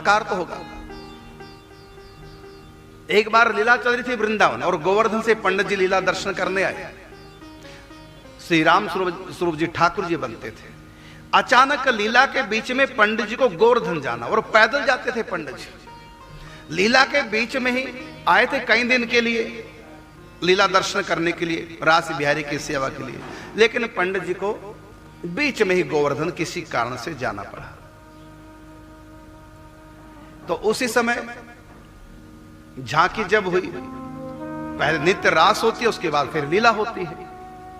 चमत्कार तो होगा। एक बार लीला चल रही थी वृंदावन और गोवर्धन से पंडित जी लीला दर्शन करने आए। श्री राम स्वरूप जी ठाकुर जी बनते थे। अचानक लीला के बीच में पंडित जी को गोवर्धन जाना और पैदल जाते थे पंडित जी। लीला के बीच में ही आए थे कई दिन के लिए लीला दर्शन करने के लिए, रास बिहारी की सेवा के लिए, लेकिन पंडित जी को बीच में ही गोवर्धन किसी कारण से जाना पड़ा। तो उसी समय झांकी जब हुई, पहले नित्य रास होती है, उसके बाद फिर लीला होती है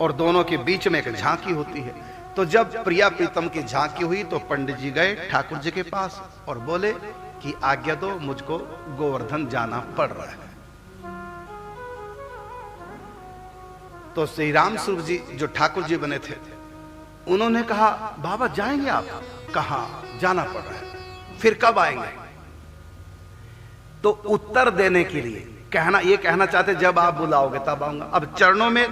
और दोनों के बीच में एक झांकी होती है। तो जब प्रिया प्रीतम की झांकी हुई तो पंडित जी गए ठाकुर जी के पास और बोले कि आज्ञा दो, मुझको गोवर्धन जाना पड़ रहा है। तो श्री राम स्वरूप जी जो ठाकुर जी बने थे उन्होंने कहा, बाबा जाएंगे आप? कहा जाना पड़ रहा है। फिर कब आएंगे? तो उत्तर देने के लिए ये कहना चाहते, जब आप बुलाओगे तब आऊंगा। अब चरणों में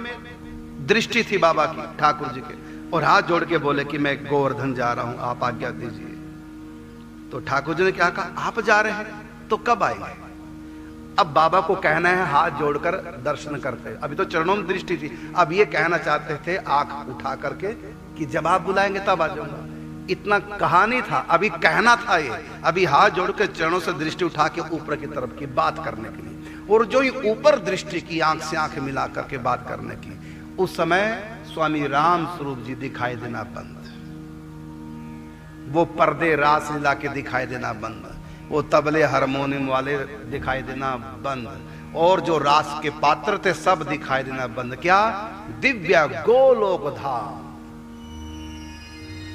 दृष्टि थी बाबा की, ठाकुर जी के, और हाथ जोड़ के बोले कि मैं गोवर्धन जा रहा हूं, आप आज्ञा दीजिए। तो ठाकुर जी ने क्या कहा, आप जा रहे हैं तो कब आएंगे? अब बाबा को कहना है हाथ जोड़कर दर्शन करते, अभी तो चरणों में दृष्टि थी, अब ये कहना चाहते थे आंख उठा करके कि जब आप बुलाएंगे तब आ जाऊंगा। इतना कहानी था, अभी कहना था ये, अभी हाथ जोड़कर चरणों से दृष्टि उठा के ऊपर की तरफ की बात करने के लिए, और जो ही ऊपर दृष्टि की, आंख से आंख मिला करके बात करने की, उस समय स्वामी राम स्वरूप जी दिखाई देना बंद, वो पर्दे रास लीला के दिखाई देना बंद, वो तबले हारमोनियम वाले दिखाई देना बंद, और जो रास के पात्र थे सब दिखाई देना बंद। क्या? दिव्य गोलोक धाम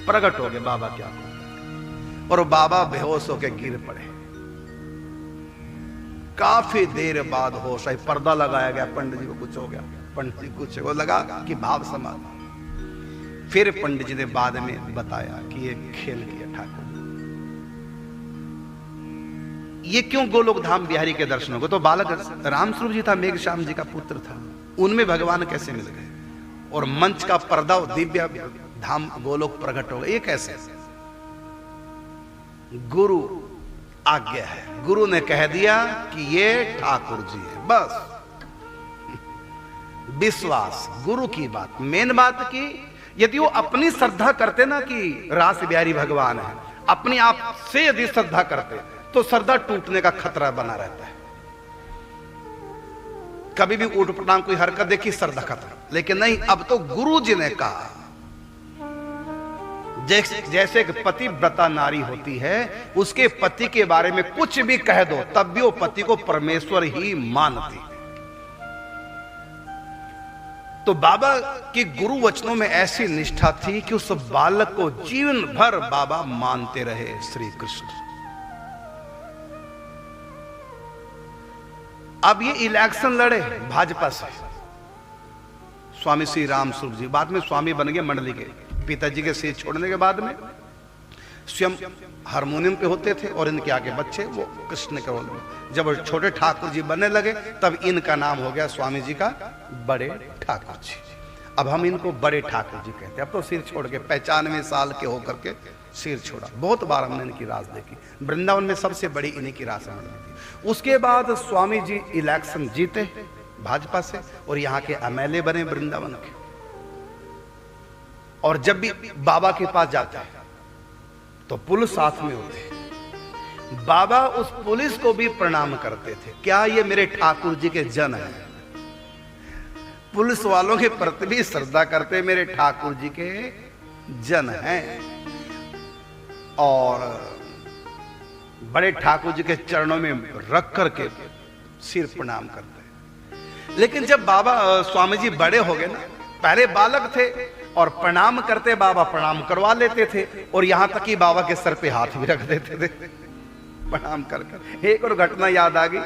प्रकट हो गए बाबा क्या को, और बाबा बेहोश होकर गिर पड़े। काफी देर बाद होश आई, पर्दा लगाया गया, पंडित जी को कुछ हो गया, पंडित जी कुछ वो लगा कि भाव समाधि। फिर पंडित जी ने बाद में बताया कि ये खेल किया ठाकुर, ये क्यों गोलोक धाम बिहारी के दर्शनों को? तो बालक राम स्वरूप जी था, मेघश्याम जी का पुत्र था, उनमें भगवान कैसे मिल गए? और मंच का पर्दा दिव्य धाम गोलोक प्रकट हो गए, ये कैसे? गुरु आज्ञा है, गुरु ने कह दिया कि ये ठाकुर जी है, बस विश्वास, गुरु की बात, मेन बात की। यदि वो अपनी श्रद्धा करते ना कि रास बिहारी भगवान है, अपनी आप से यदि श्रद्धा करते तो श्रद्धा टूटने का खतरा बना रहता है। कभी भी ऊट पटांग कोई हरकत देखी, श्रद्धा खतरा, लेकिन नहीं, अब तो गुरु जी ने कहा। जैसे एक पतिव्रता नारी होती है, उसके पति के बारे में कुछ भी कह दो तब भी वो पति को परमेश्वर ही मानती। तो बाबा की गुरु वचनों में ऐसी निष्ठा थी कि उस बालक को जीवन भर बाबा मानते रहे श्री कृष्ण। अब ये इलेक्शन लड़े भाजपा से स्वामी श्री राम स्वरूप जी, बाद में स्वामी बन गए मंडली के। पिताजी के सिर छोड़ने के बाद में स्वयं हारमोनियम पे होते थे और इनके आगे बच्चे वो कृष्ण के रोल में। जब छोटे ठाकुर जी बनने लगे तब इनका नाम हो गया स्वामी जी का बड़े ठाकुर जी। अब हम इनको बड़े ठाकुर जी कहते हैं। अब तो सिर छोड़ के 95 साल के होकर के सिर छोड़ा। बहुत बार हमने इनकी रास देखी, वृंदावन में सबसे बड़ी इन्हीं की रास हमने देखी। उसके बाद स्वामी जी इलेक्शन जीते भाजपा से और यहाँ के एमएलए बने वृंदावन के। और जब भी बाबा के पास जाते हैं तो पुलिस साथ में होते, बाबा उस पुलिस को भी प्रणाम करते थे। क्या ये मेरे ठाकुर जी के जन हैं? पुलिस वालों के प्रति भी श्रद्धा करते, मेरे ठाकुर जी के जन हैं। और बड़े ठाकुर जी के चरणों में रख करके सिर प्रणाम करते। लेकिन जब बाबा स्वामी जी बड़े हो गए ना, पहले बालक थे और प्रणाम करते, बाबा प्रणाम करवा लेते थे और यहां तक कि बाबा के सर पे हाथ भी रख देते थे प्रणाम कर कर। एक और घटना याद आ गई।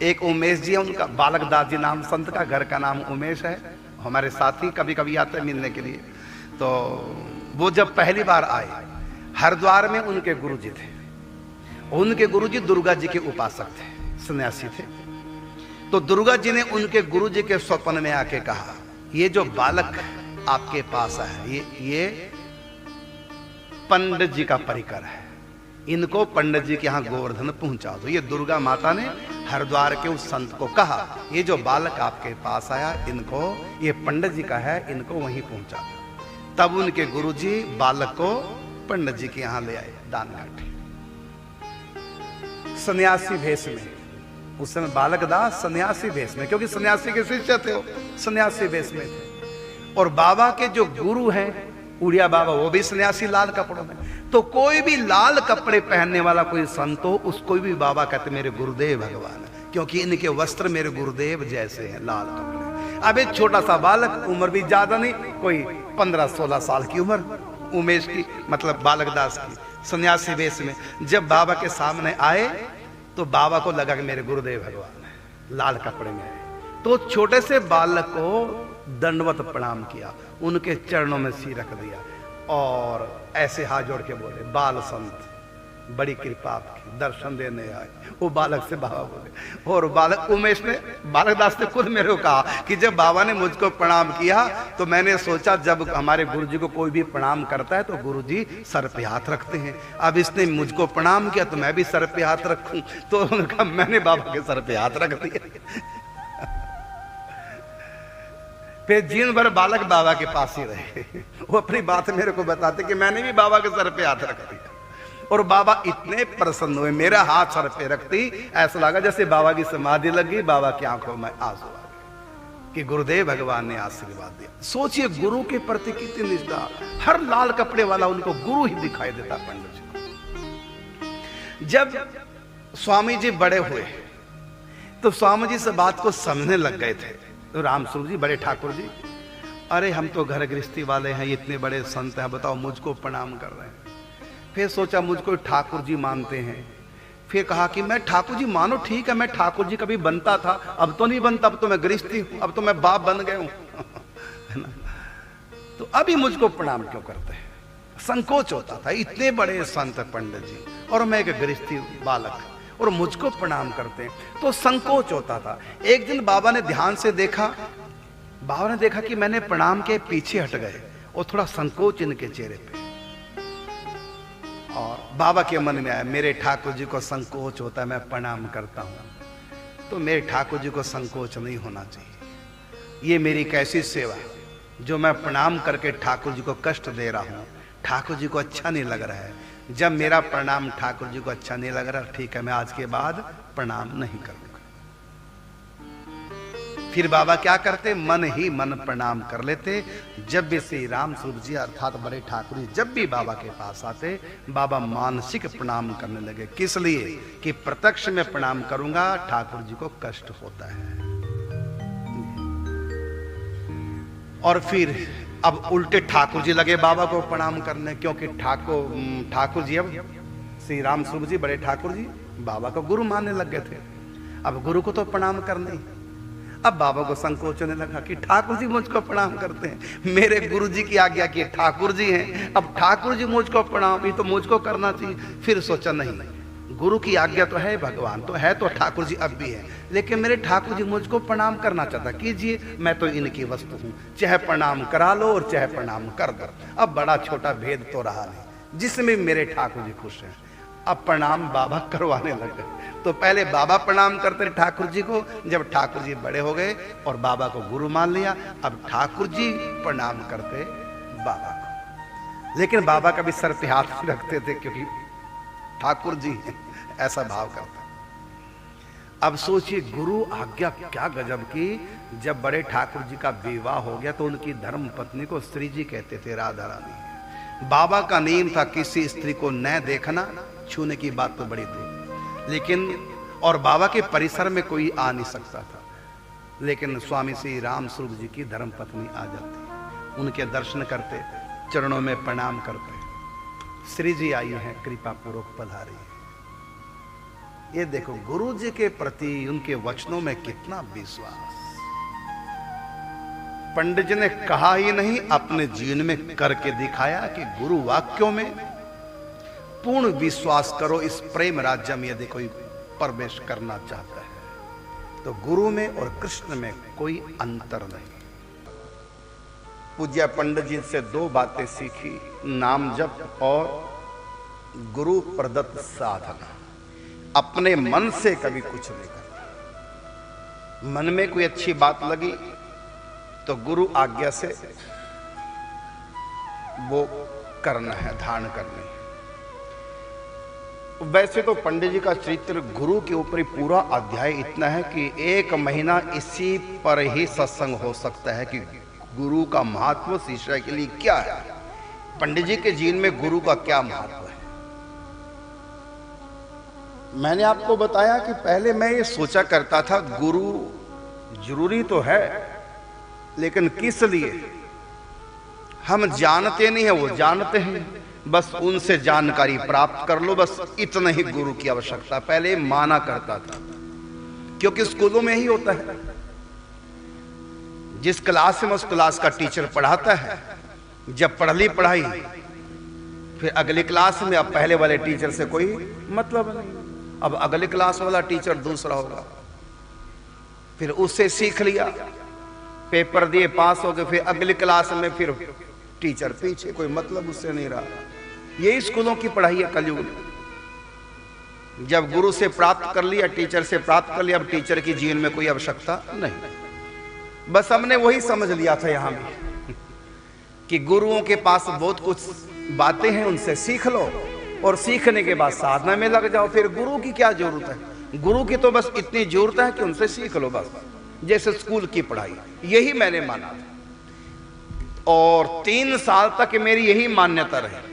एक उमेश जी है, उनका बालक दास जी नाम संत का, घर का नाम उमेश है, हमारे साथी कभी कभी आते हैं मिलने के लिए। तो वो जब पहली बार आए, हरिद्वार में उनके गुरु जी थे। उनके गुरु जी दुर्गा जी के उपासक थे, सन्यासी थे। तो दुर्गा जी ने उनके गुरु जी के स्वप्न में आके कहा, ये जो बालक आपके पास है ये पंडित जी का परिकर है, इनको पंडित जी के यहाँ गोवर्धन पहुंचा दो। ये दुर्गा माता ने हरिद्वार के उस संत को कहा, ये जो बालक आपके पास आया, इनको, ये पंडित जी का है, इनको वहीं पहुंचा दो। तब उनके गुरुजी बालक को पंडित जी के यहाँ ले आए दान घाट, सन्यासी भेष में। उस समय बालक दास सन्यासी भेष में, क्योंकि सन्यासी के शिष्य थे, वो सन्यासी भेष में थे। और बाबा के जो गुरु हैं उड़िया बाबा, वो भी सन्यासी लाल कपड़ों में। तो कोई भी लाल कपड़े पहनने वाला कोई संत हो, उसको भी बाबा कहते मेरे गुरुदेव भगवान, क्योंकि इनके वस्त्र मेरे गुरुदेव जैसे हैं, लाल कपड़े। अब एक छोटा सा बालक, उम्र भी ज्यादा नहीं, कोई 15-16 साल की उम्र उमेश की, मतलब बालक दास की, सन्यासी वेश में जब बाबा के सामने आए तो बाबा को लगा कि मेरे गुरुदेव भगवान है, लाल कपड़े में आए। तो छोटे से बालक को दंडवत प्रणाम किया, उनके चरणों में सिर रख दिया और ऐसे हाथ जोड़ के बोले, बाल संत बड़ी कृपा आपकी, दर्शन देने आए। वो बालक से बाबा बोले, और बालक उमेश ने, बालक दास ने खुद मेरे को कहा कि जब बाबा ने मुझको प्रणाम किया तो मैंने सोचा जब हमारे गुरुजी को कोई भी प्रणाम करता है तो गुरुजी सर पे हाथ रखते हैं, अब इसने मुझको प्रणाम किया तो मैं भी सर पे हाथ रखूं। तो उनका मैंने बाबा के सर पे हाथ रख दिया। फिर जीवन भर बालक बाबा के पास ही रहे। वो अपनी बात मेरे को बताते कि मैंने भी बाबा के सर पे हाथ रख दिया और बाबा इतने प्रसन्न हुए, मेरा हाथ सर पे रखती ऐसा लगा जैसे बाबा की समाधि लगी, बाबा की आंखों में आंसू आ गए कि गुरुदेव भगवान ने आशीर्वाद दिया। सोचिए गुरु के प्रति कितनी निष्ठा। हर लाल कपड़े वाला उनको गुरु ही दिखाई देता पंडित जी को। जब स्वामी जी बड़े हुए तो स्वामी जी से बात को समझने लग गए थे। तो राम स्वरूप जी, बड़े ठाकुर जी, अरे हम तो घर गृहस्थी वाले हैं, इतने बड़े संत हैं, बताओ मुझको प्रणाम कर रहे हैं। फिर सोचा मुझको ठाकुर जी मानते हैं, फिर कहा कि मैं ठाकुर जी मानो ठीक है, मैं ठाकुर जी कभी बनता था, अब तो नहीं बनता, अब तो मैं गृहस्थी हूं, अब तो मैं बाप बन गया हूं। है ना? तो अभी मुझको प्रणाम क्यों करते हैं? संकोच होता था, इतने बड़े संत पंडित जी और मैं एक गृहस्थी बालक और मुझको प्रणाम करते हैं, तो संकोच होता था। एक दिन बाबा ने ध्यान से देखा, बाबा ने देखा कि मैंने प्रणाम के पीछे हट गए और थोड़ा संकोच इनके चेहरे पे, और बाबा के मन में आया मेरे ठाकुर जी को संकोच होता है, मैं प्रणाम करता हूं, तो मेरे ठाकुर जी को संकोच नहीं होना चाहिए। ये मेरी कैसी सेवा जो मैं प्रणाम करके ठाकुर जी को कष्ट दे रहा हूं, ठाकुर जी को अच्छा नहीं लग रहा है। जब मेरा प्रणाम ठाकुर जी को अच्छा नहीं लग रहा, ठीक है, मैं आज के बाद प्रणाम नहीं करूंगा। फिर बाबा क्या करते, मन ही मन प्रणाम कर लेते। जब भी श्री राम स्वरूप जी अर्थात बड़े ठाकुर जी जब भी बाबा के पास आते, बाबा मानसिक प्रणाम करने लगे। किस लिए? कि प्रत्यक्ष में प्रणाम करूंगा ठाकुर जी को कष्ट होता है। और फिर अब उल्टे ठाकुर जी लगे बाबा को प्रणाम करने, क्योंकि ठाकुर जी, अब श्री राम स्वरूप जी बड़े ठाकुर जी बाबा को गुरु मानने लग गए थे। अब गुरु को तो प्रणाम करना ही। अब बाबा को संकोच होने लगा कि ठाकुर जी मुझको प्रणाम करते हैं, मेरे गुरु जी की आज्ञा की ठाकुर जी हैं, अब ठाकुर जी मुझको प्रणाम, ये तो मुझको करना चाहिए। फिर सोचा नहीं, गुरु की आज्ञा तो है, भगवान तो है, तो ठाकुर जी अब भी है, लेकिन मेरे ठाकुर जी मुझको प्रणाम करना चाहता, कीजिए, मैं तो इनकी वस्तु हूं, चाहे प्रणाम करा लो और चाहे प्रणाम कर दो। अब बड़ा छोटा भेद तो रहा नहीं, जिसमें मेरे ठाकुर जी खुश हैं। अब प्रणाम बाबा करवाने लगे। तो पहले बाबा प्रणाम करते ठाकुर जी को, जब ठाकुर जी बड़े हो गए और बाबा को गुरु मान लिया, अब ठाकुर जी प्रणाम करते बाबा को। लेकिन बाबा का भी सर पे हाथ रखते थे, क्योंकि ठाकुर जी ऐसा भाव करता। अब सोचिए गुरु आज्ञा क्या गजब की। जब बड़े ठाकुर जी का विवाह हो गया तो उनकी धर्म पत्नी को श्री जी कहते थे, राधा रानी। बाबा का नियम था किसी स्त्री को न देखना, छूने की बात तो बड़ी दूर, लेकिन और बाबा के परिसर में कोई आ नहीं सकता था। लेकिन स्वामी श्री राम स्वरूप जी की धर्म पत्नी आ जाती, उनके दर्शन करते, चरणों में प्रणाम करते, श्री जी आई हैं, कृपा पूर्वक पधारी है। ये देखो गुरु जी के प्रति उनके वचनों में कितना विश्वास। पंडित जी ने कहा ही नहीं, अपने जीवन में करके दिखाया कि गुरु वाक्यों में पूर्ण विश्वास करो। इस प्रेम राज्य में यदि कोई प्रवेश करना चाहता है तो गुरु में और कृष्ण में कोई अंतर नहीं। पूज्य पंडित जी से दो बातें सीखी, नाम जप और गुरु प्रदत्त साधना, अपने मन से कभी कुछ नहीं करना। मन में कोई अच्छी बात लगी तो गुरु आज्ञा से वो करना है, धारण करनी है। वैसे तो पंडित जी का चरित्र गुरु के ऊपर ही पूरा अध्याय इतना है कि 1 महीना इसी पर ही सत्संग हो सकता है कि गुरु का महत्व शिष्य के लिए क्या है, पंडित जी के जीवन में गुरु का क्या महत्व है। मैंने आपको बताया कि पहले मैं ये सोचा करता था गुरु जरूरी तो है, लेकिन किस लिए? हम जानते नहीं है, वो जानते हैं, बस उनसे जानकारी प्राप्त कर लो, बस इतना ही गुरु की आवश्यकता पहले माना करता था। क्योंकि स्कूलों में ही होता है, जिस क्लास में उस क्लास का टीचर पढ़ाता है, जब पढ़ ली पढ़ाई फिर अगली क्लास में अब पहले वाले टीचर से कोई मतलब नहीं, अब अगली क्लास वाला टीचर दूसरा होगा, फिर उससे सीख लिया, पेपर दिए पास हो गए, फिर अगली क्लास में फिर टीचर पीछे, कोई मतलब उससे नहीं रहा। यही स्कूलों की पढ़ाई है कलयुग में। जब गुरु से प्राप्त कर लिया, टीचर से प्राप्त कर लिया, अब टीचर की जीवन में कोई आवश्यकता नहीं। बस हमने वही समझ लिया था यहां भी कि गुरुओं के पास बहुत कुछ बातें हैं, उनसे सीख लो और सीखने के बाद साधना में लग जाओ। फिर गुरु की क्या जरूरत है? गुरु की तो बस इतनी जरूरत है कि उनसे सीख लो, बस जैसे स्कूल की पढ़ाई। यही मैंने माना था और 3 साल तक मेरी यही मान्यता रही।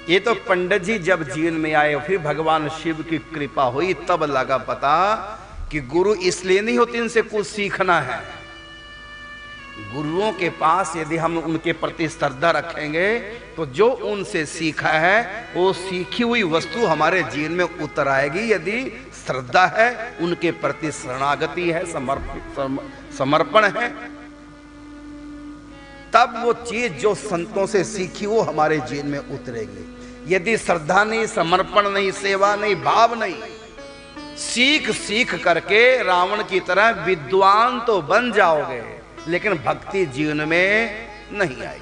ये तो पंडित जी जब जीवन में आए, फिर भगवान शिव की कृपा हुई, तब लगा पता कि गुरु इसलिए नहीं होते इनसे कुछ सीखना है। गुरुओं के पास यदि हम उनके प्रति श्रद्धा रखेंगे तो जो उनसे सीखा है वो सीखी हुई वस्तु हमारे जीवन में उतर आएगी। यदि श्रद्धा है, उनके प्रति शरणागति है, समर्पण है, तब वो चीज जो संतों से सीखी वो हमारे जीवन में उतरेगी। यदि श्रद्धा नहीं, समर्पण नहीं, सेवा नहीं, भाव नहीं, सीख सीख करके रावण की तरह विद्वान तो बन जाओगे, लेकिन भक्ति जीवन में नहीं आएगी।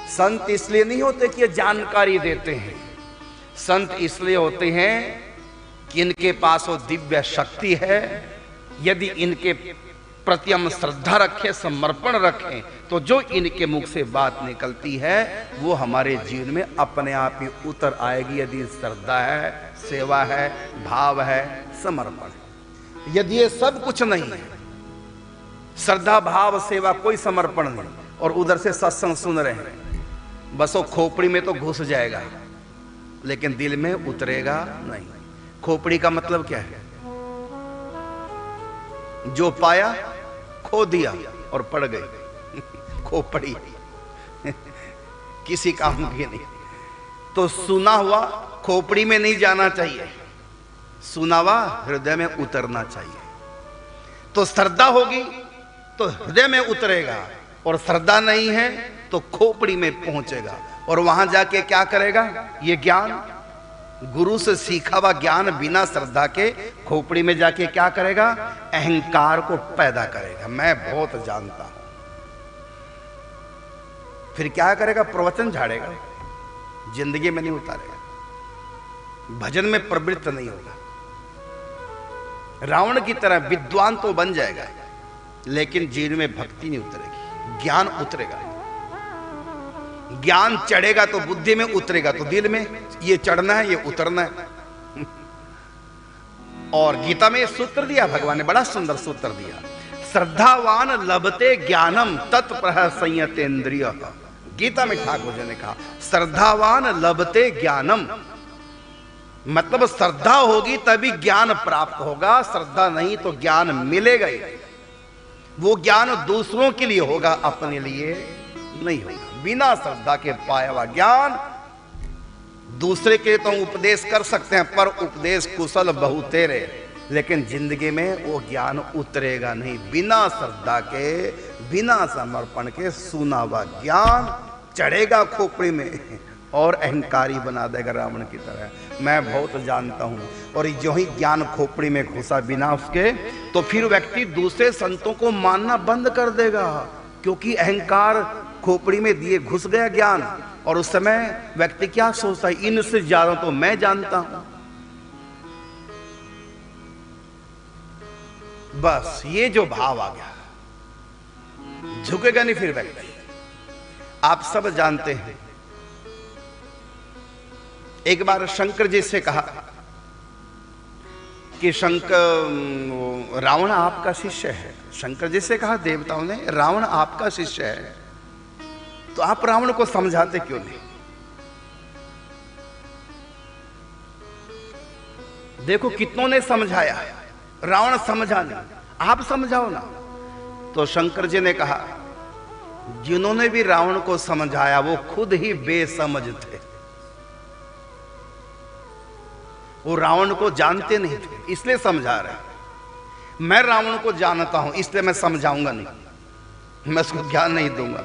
संत इसलिए नहीं होते कि ये जानकारी देते हैं, संत इसलिए होते हैं कि इनके पास वो दिव्य शक्ति है। यदि इनके प्रति हम श्रद्धा रखें, समर्पण रखें, तो जो इनके मुख से बात निकलती है वो हमारे जीवन में अपने आप ही उतर आएगी। यदि श्रद्धा है, सेवा है, भाव है, समर्पण है। यदि ये सब कुछ नहीं है, श्रद्धा, भाव, सेवा, कोई समर्पण नहीं, और उधर से सत्संग सुन रहे हैं, बस वो खोपड़ी में तो घुस जाएगा लेकिन दिल में उतरेगा नहीं। खोपड़ी का मतलब क्या है? जो पाया खो दिया और पड़ गई खोपड़ी किसी काम की नहीं। तो सुना हुआ खोपड़ी में नहीं जाना चाहिए, सुना हुआ हृदय में उतरना चाहिए। तो श्रद्धा होगी तो हृदय में उतरेगा, और श्रद्धा नहीं है तो खोपड़ी में पहुंचेगा, और वहां जाके क्या करेगा? ये ज्ञान, गुरु से सीखा हुआ ज्ञान बिना श्रद्धा के खोपड़ी में जाके क्या करेगा? अहंकार को पैदा करेगा। मैं बहुत जानता हूं। फिर क्या करेगा? प्रवचन झाड़ेगा, जिंदगी में नहीं उतारेगा, भजन में प्रवृत्त नहीं होगा। रावण की तरह विद्वान तो बन जाएगा, लेकिन जीवन में भक्ति नहीं उतरेगी, ज्ञान उतरेगा। ज्ञान चढ़ेगा तो बुद्धि में, उतरेगा तो दिल में। ये चढ़ना है, ये उतरना है। और गीता में सूत्र दिया भगवान ने, बड़ा सुंदर सूत्र दिया, श्रद्धावान लभते ज्ञानम तत्प्रह संयतेन्द्रिय। गीता में ठाकुर जी ने कहा श्रद्धावान लभते ज्ञानम, मतलब श्रद्धा होगी तभी ज्ञान प्राप्त होगा, श्रद्धा नहीं तो ज्ञान मिलेगा ही। वो ज्ञान दूसरों के लिए होगा, अपने लिए नहीं होगा। बिना श्रद्धा के पाया हुआ ज्ञान दूसरे के तो उपदेश कर सकते हैं, पर उपदेश कुशल बहुतेरे, लेकिन जिंदगी में वो ज्ञान उतरेगा नहीं। बिना श्रद्धा के, बिना समर्पण के सुना हुआ ज्ञान चढ़ेगा खोपड़ी में और अहंकारी बना देगा रावण की तरह। मैं बहुत जानता हूं। और जो ही ज्ञान खोपड़ी में घुसा बिना उसके, तो फिर व्यक्ति दूसरे संतों को मानना बंद कर देगा, क्योंकि अहंकार खोपड़ी में दिए घुस गया ज्ञान, और उस समय व्यक्ति क्या सोचता है, इनसे ज्यादा तो मैं जानता हूं। बस ये जो भाव आ गया, झुकेगा नहीं फिर व्यक्ति। आप सब जानते हैं, एक बार शंकर जी से कहा कि शंकर, रावण आपका शिष्य है। शंकर जी से कहा देवताओं ने, रावण आपका शिष्य है, तो आप रावण को समझाते क्यों नहीं? देखो कितनों ने समझाया, रावण समझा नहीं, आप समझाओ ना। तो शंकर जी ने कहा, जिन्होंने भी रावण को समझाया वो खुद ही बेसमझ थे, वो रावण को जानते नहीं थे, इसलिए समझा रहे। मैं रावण को जानता हूं, इसलिए मैं समझाऊंगा नहीं, मैं उसको ज्ञान नहीं दूंगा।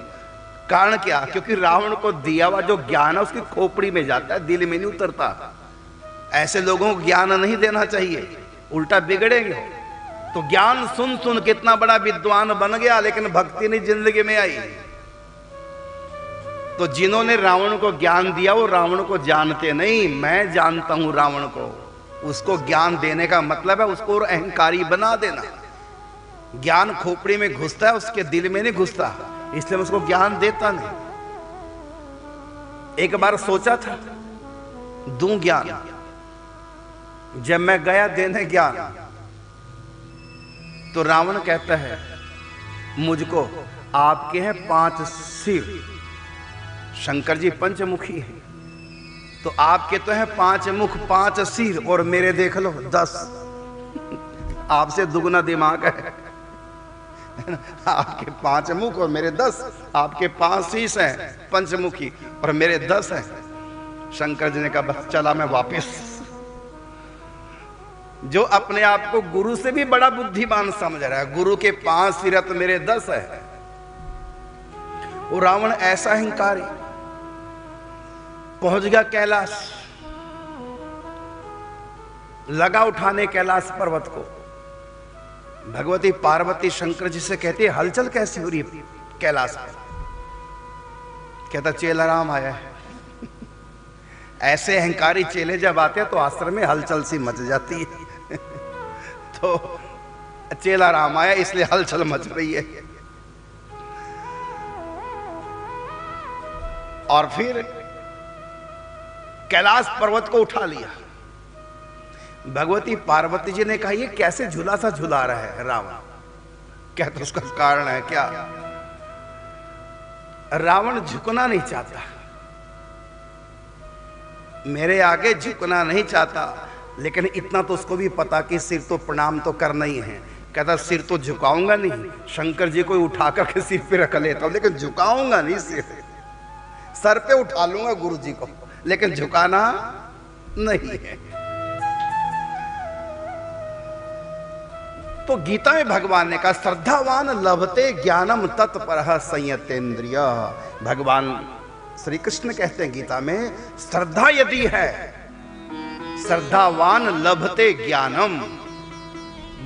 कारण क्या? क्योंकि रावण को दिया हुआ जो ज्ञान है उसकी खोपड़ी में जाता है, दिल में नहीं उतरता। ऐसे लोगों को ज्ञान नहीं देना चाहिए, उल्टा बिगड़ेंगे। तो ज्ञान सुन सुन कितना बड़ा विद्वान बन गया, लेकिन भक्ति नहीं जिंदगी में आई। तो जिन्होंने रावण को ज्ञान दिया वो रावण को जानते नहीं, मैं जानता हूं रावण को। उसको ज्ञान देने का मतलब है उसको और अहंकारी बना देना। ज्ञान खोपड़ी में घुसता है, उसके दिल में नहीं घुसता, इसलिए मैं उसको ज्ञान देता नहीं। एक बार सोचा था दूं ज्ञान, जब मैं गया देने ज्ञान तो रावण कहता है मुझको, आपके हैं 5 सिर, शंकर जी पंचमुखी हैं, तो आपके तो हैं 5 मुख 5 सिर, और मेरे देख लो 10। आपसे दुगना दिमाग है। आपके 5 मुख और मेरे 10, आपके 5 शीश हैं पंचमुखी और मेरे 10 हैं। शंकर जी ने कहा बस चला मैं वापिस। जो अपने आप को गुरु से भी बड़ा बुद्धिमान समझ रहा है, गुरु के 5 सिर तो मेरे 10 है। वो रावण ऐसा अहंकारी, पहुंच गया कैलाश, लगा उठाने कैलाश पर्वत को। भगवती पार्वती शंकर जी से कहती है हलचल कैसी हो रही है कैलाश पर? कहता चेला राम आया है। ऐसे अहंकारी चेले जब आते हैं तो आश्रम में हलचल सी मच जाती है। तो चेला राम आया इसलिए हलचल मच रही है। और फिर कैलाश पर्वत को उठा लिया। भगवती पार्वती जी ने कहा ये कैसे झूला सा झुला रहा है रावण? कहते उसका कारण है क्या? रावण झुकना नहीं चाहता, मेरे आगे झुकना नहीं चाहता, लेकिन इतना तो उसको भी पता कि सिर तो प्रणाम तो करना ही है। कहता सिर तो झुकाऊंगा नहीं, शंकर जी को उठा करके सिर पे रख लेता हूं, लेकिन झुकाऊंगा नहीं सिर। सर पे उठा लूंगा गुरु जी को, लेकिन झुकाना नहीं है। तो गीता में भगवान ने कहा श्रद्धावान लभते ज्ञानम तत्परः संयतेन्द्रिय। भगवान श्री कृष्ण कहते हैं गीता में, श्रद्धा यदि है, श्रद्धावान लभते ज्ञानम,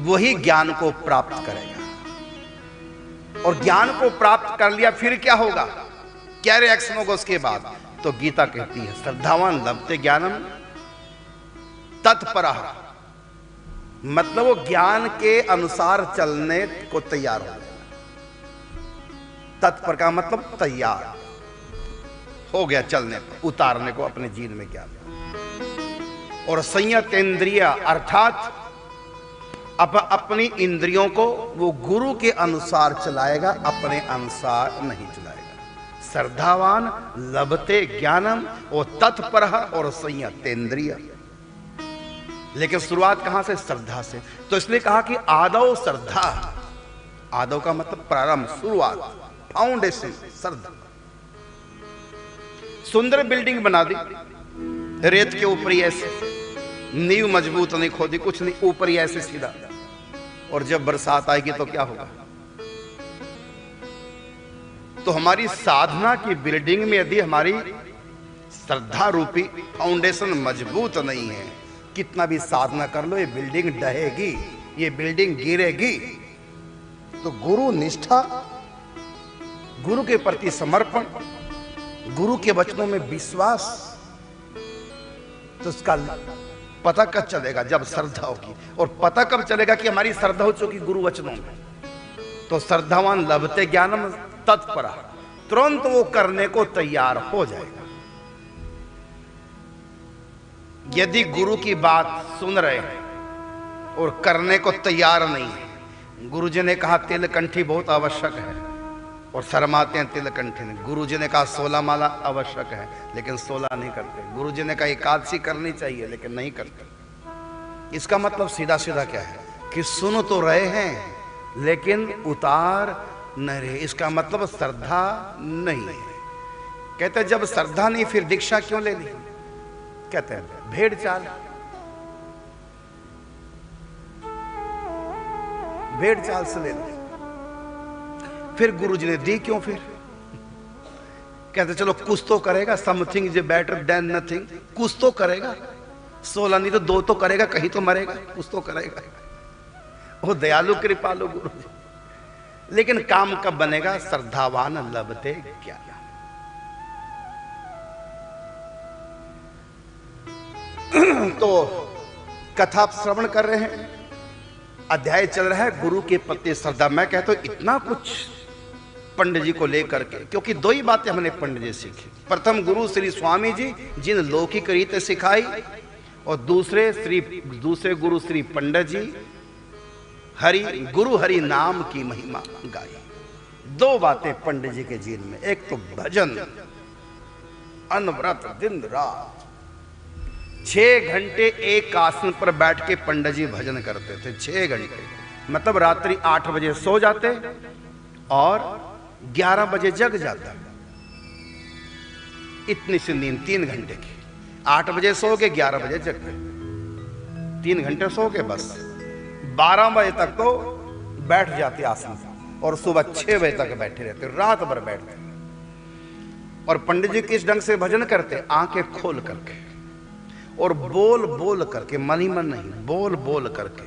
वही ज्ञान को प्राप्त करेगा। और ज्ञान को प्राप्त कर लिया फिर क्या होगा, क्या रिएक्शन होगा उसके बाद? तो गीता कहती है श्रद्धावान लभते ज्ञानम तत्परः, मतलब वो ज्ञान के अनुसार चलने को तैयार हो गया। तत्पर का मतलब तैयार हो गया चलने पर, उतारने को अपने जीवन में ज्ञान। और संयत इंद्रिय अर्थात अपनी इंद्रियों को वो गुरु के अनुसार चलाएगा, अपने अनुसार नहीं चलाएगा। श्रद्धावान लभते ज्ञानम और तत्पर और संयत इंद्रिय। लेकिन शुरुआत कहां से? श्रद्धा से। तो इसलिए कहा कि आदौ श्रद्धा, आदौ का मतलब प्रारंभ, शुरुआत, फाउंडेशन, श्रद्धा। सुंदर बिल्डिंग बना दी रेत के ऊपर ही ऐसे, नींव मजबूत नहीं खोदी, कुछ नहीं, ऊपर ही ऐसे सीधा, और जब बरसात आएगी तो क्या होगा? तो हमारी साधना की बिल्डिंग में यदि हमारी श्रद्धा रूपी फाउंडेशन मजबूत नहीं है, कितना भी साधना कर लो ये बिल्डिंग ढहेगी, ये बिल्डिंग गिरेगी। तो गुरु निष्ठा गुरु के प्रति समर्पण, गुरु के वचनों में विश्वास, तो उसका पता कब चलेगा? जब श्रद्धा होगी। और पता कब चलेगा कि हमारी श्रद्धा हो चुकी गुरु वचनों में? तो श्रद्धावान लभते ज्ञानम तत्परा, तुरंत वो करने को तैयार हो जाएगा। यदि गुरु की बात सुन रहे हैं और करने को तैयार नहीं है, गुरु जी ने कहा तिलकंठी बहुत आवश्यक है और शर्माते हैं तिलकंठी ने। गुरु जी ने कहा 16 माला आवश्यक है लेकिन 16 नहीं करते। गुरु जी ने कहा एकादशी करनी चाहिए लेकिन नहीं करते। इसका मतलब सीधा सीधा क्या है कि सुन तो रहे हैं लेकिन उतार नहीं रहे। इसका मतलब श्रद्धा नहीं है। कहते जब श्रद्धा नहीं फिर दीक्षा क्यों ले ली? कहते हैं भेड़ चाल, भेड़ चाल से ले ली। फिर गुरुजी ने दी क्यों? फिर कहते चलो कुछ तो करेगा, something is better than nothing, कुछ तो करेगा। 16 नहीं तो 2 तो करेगा, कहीं तो मरेगा, कुछ तो करेगा। वो दयालु कृपालु गुरु जी। लेकिन काम कब बनेगा? श्रद्धावान लभते ज्ञान। तो कथा आप श्रवण कर रहे हैं, अध्याय चल रहा है गुरु के प्रति श्रद्धा। मैं कहता हूं इतना कुछ पंडित जी को लेकर के, क्योंकि 2 ही बातें हमने पंडित जी सीखी। प्रथम गुरु श्री स्वामी जी जिन लौकिक रीत सिखाई, और दूसरे गुरु श्री पंडित जी गुरु हरि नाम की महिमा गाई। 2 बातें पंडित जी के जीवन में। एक तो भजन, अनवरत दिन रात 6 घंटे एक आसन पर बैठ के पंडित जी भजन करते थे। 6 घंटे मतलब रात्रि 8 बजे सो जाते और 11 बजे जग जाता। इतनी सी नींद 3 घंटे की। 8 बजे सो के 11 बजे जग गए, 3 घंटे सो के बस 12 बजे तक तो बैठ जाते आसन पर और सुबह 6 बजे तक बैठे रहते, रात भर बैठते। और पंडित जी किस ढंग से भजन करते? आंखें खोल करके और बोल बोल करके, मन ही मन नहीं, बोल बोल करके।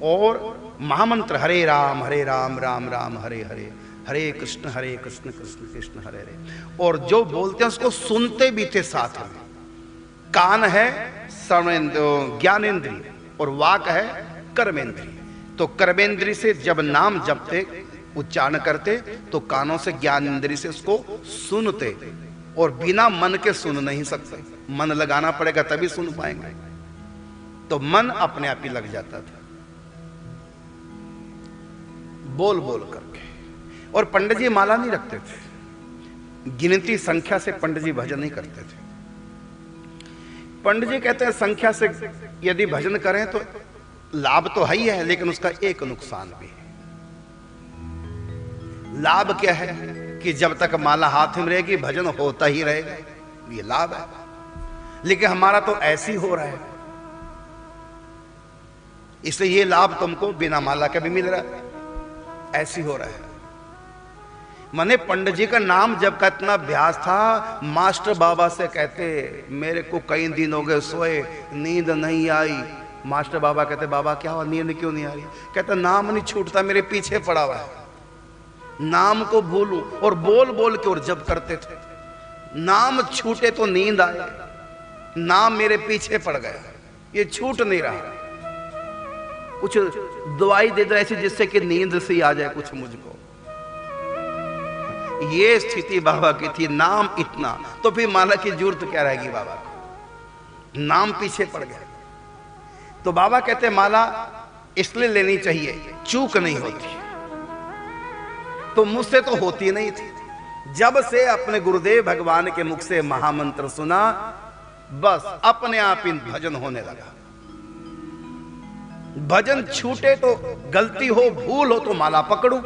और महामंत्र हरे राम राम राम हरे हरे, हरे कृष्ण कृष्ण कृष्ण हरे हरे। और जो बोलते हैं उसको सुनते भी थे साथ में। कान है ज्ञानेन्द्रिय और वाक है कर्मेंद्रिय। तो कर्मेंद्रिय से जब नाम जपते, उच्चारण करते, तो कानों से ज्ञानेन्द्रिय से उसको सुनते। और बिना मन के सुन नहीं सकते, मन लगाना पड़ेगा तभी सुन पाएंगे। तो मन अपने आप ही लग जाता था बोल बोल करके। और पंडित जी माला नहीं रखते थे, गिनती संख्या से पंडित जी भजन नहीं करते थे। पंडित जी कहते हैं संख्या से यदि भजन करें तो लाभ तो है ही है, लेकिन उसका एक नुकसान भी है। लाभ क्या है कि जब तक माला हाथ में रहेगी भजन होता ही रहेगा, ये लाभ है। लेकिन हमारा तो ऐसे ही हो रहा है, इसलिए ये लाभ तुमको बिना माला का भी मिल रहा है, ऐसे ही हो रहा है। मैंने पंडित जी का नाम जब का इतना अभ्यास था, मास्टर बाबा से कहते मेरे को कई दिन हो गए सोए, नींद नहीं आई। मास्टर बाबा कहते बाबा क्या हुआ, नींद क्यों नहीं आ रही? कहते नाम नहीं छूटता, मेरे पीछे पड़ा हुआ है, नाम को भूलूं। और बोल बोल के और जब करते थे, नाम छूटे तो नींद आए, नाम मेरे पीछे पड़ गया, ये छूट नहीं रहा। कुछ दवाई दे दो ऐसी जिससे कि नींद से आ जाए कुछ मुझको। ये स्थिति बाबा की थी। नाम इतना, तो फिर माला की जरूरत क्या रहेगी बाबा को? नाम पीछे पड़ गया। तो बाबा कहते माला इसलिए लेनी चाहिए, चूक नहीं होती। तो मुझसे तो होती नहीं थी। जब से अपने गुरुदेव भगवान के मुख से महामंत्र सुना, बस अपने आप इन भजन होने लगा। भजन छूटे तो गलती हो, भूल हो तो माला पकड़ू,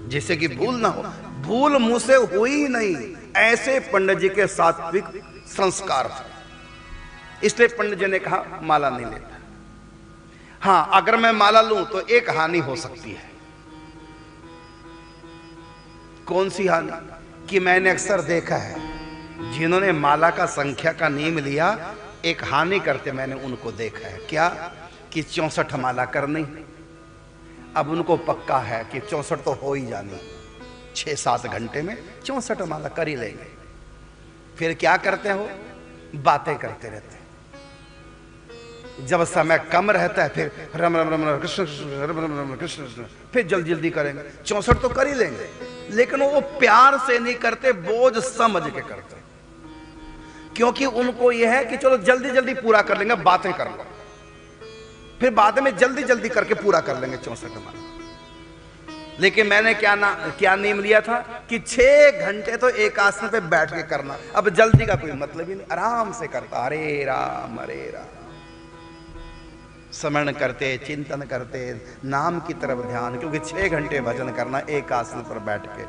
जिससे कि भूल ना हो। भूल मुझसे हुई नहीं, ऐसे पंडित जी के सात्विक संस्कार थे। इसलिए पंडित जी ने कहा माला नहीं लेता। हाँ, अगर मैं माला लूं तो एक हानि हो सकती है। कौन सी हानि? कि मैंने अक्सर देखा है जिन्होंने माला का संख्या का नियम लिया, एक हानि करते मैंने उनको देखा है। क्या? कि 64 माला करनी। अब उनको पक्का है कि 64 तो हो ही जानी, 6-7 घंटे में 64 माला कर ही लेंगे। फिर क्या करते हो, बातें करते रहते हैं। जब समय कम रहता है फिर रम रम रम रम कृष्ण कृष्ण रम रम रम कृष्ण कृष्ण, फिर जल्दी जल्दी करेंगे। 64 तो कर ही लेंगे, लेकिन वो प्यार से नहीं करते, बोझ समझ के करते, क्योंकि उनको यह है कि चलो जल्दी जल्दी पूरा कर लेंगे, बातें कर लो, फिर बाद में जल्दी जल्दी करके पूरा कर लेंगे 64 माला। लेकिन मैंने क्या नियम लिया था कि 6 घंटे तो एक आसन पे बैठ के करना। अब जल्दी का कोई मतलब ही नहीं, आराम से करता, हरे राम स्मरण करते, चिंतन करते, नाम की तरफ ध्यान, क्योंकि 6 घंटे भजन करना एक आसन पर बैठ के।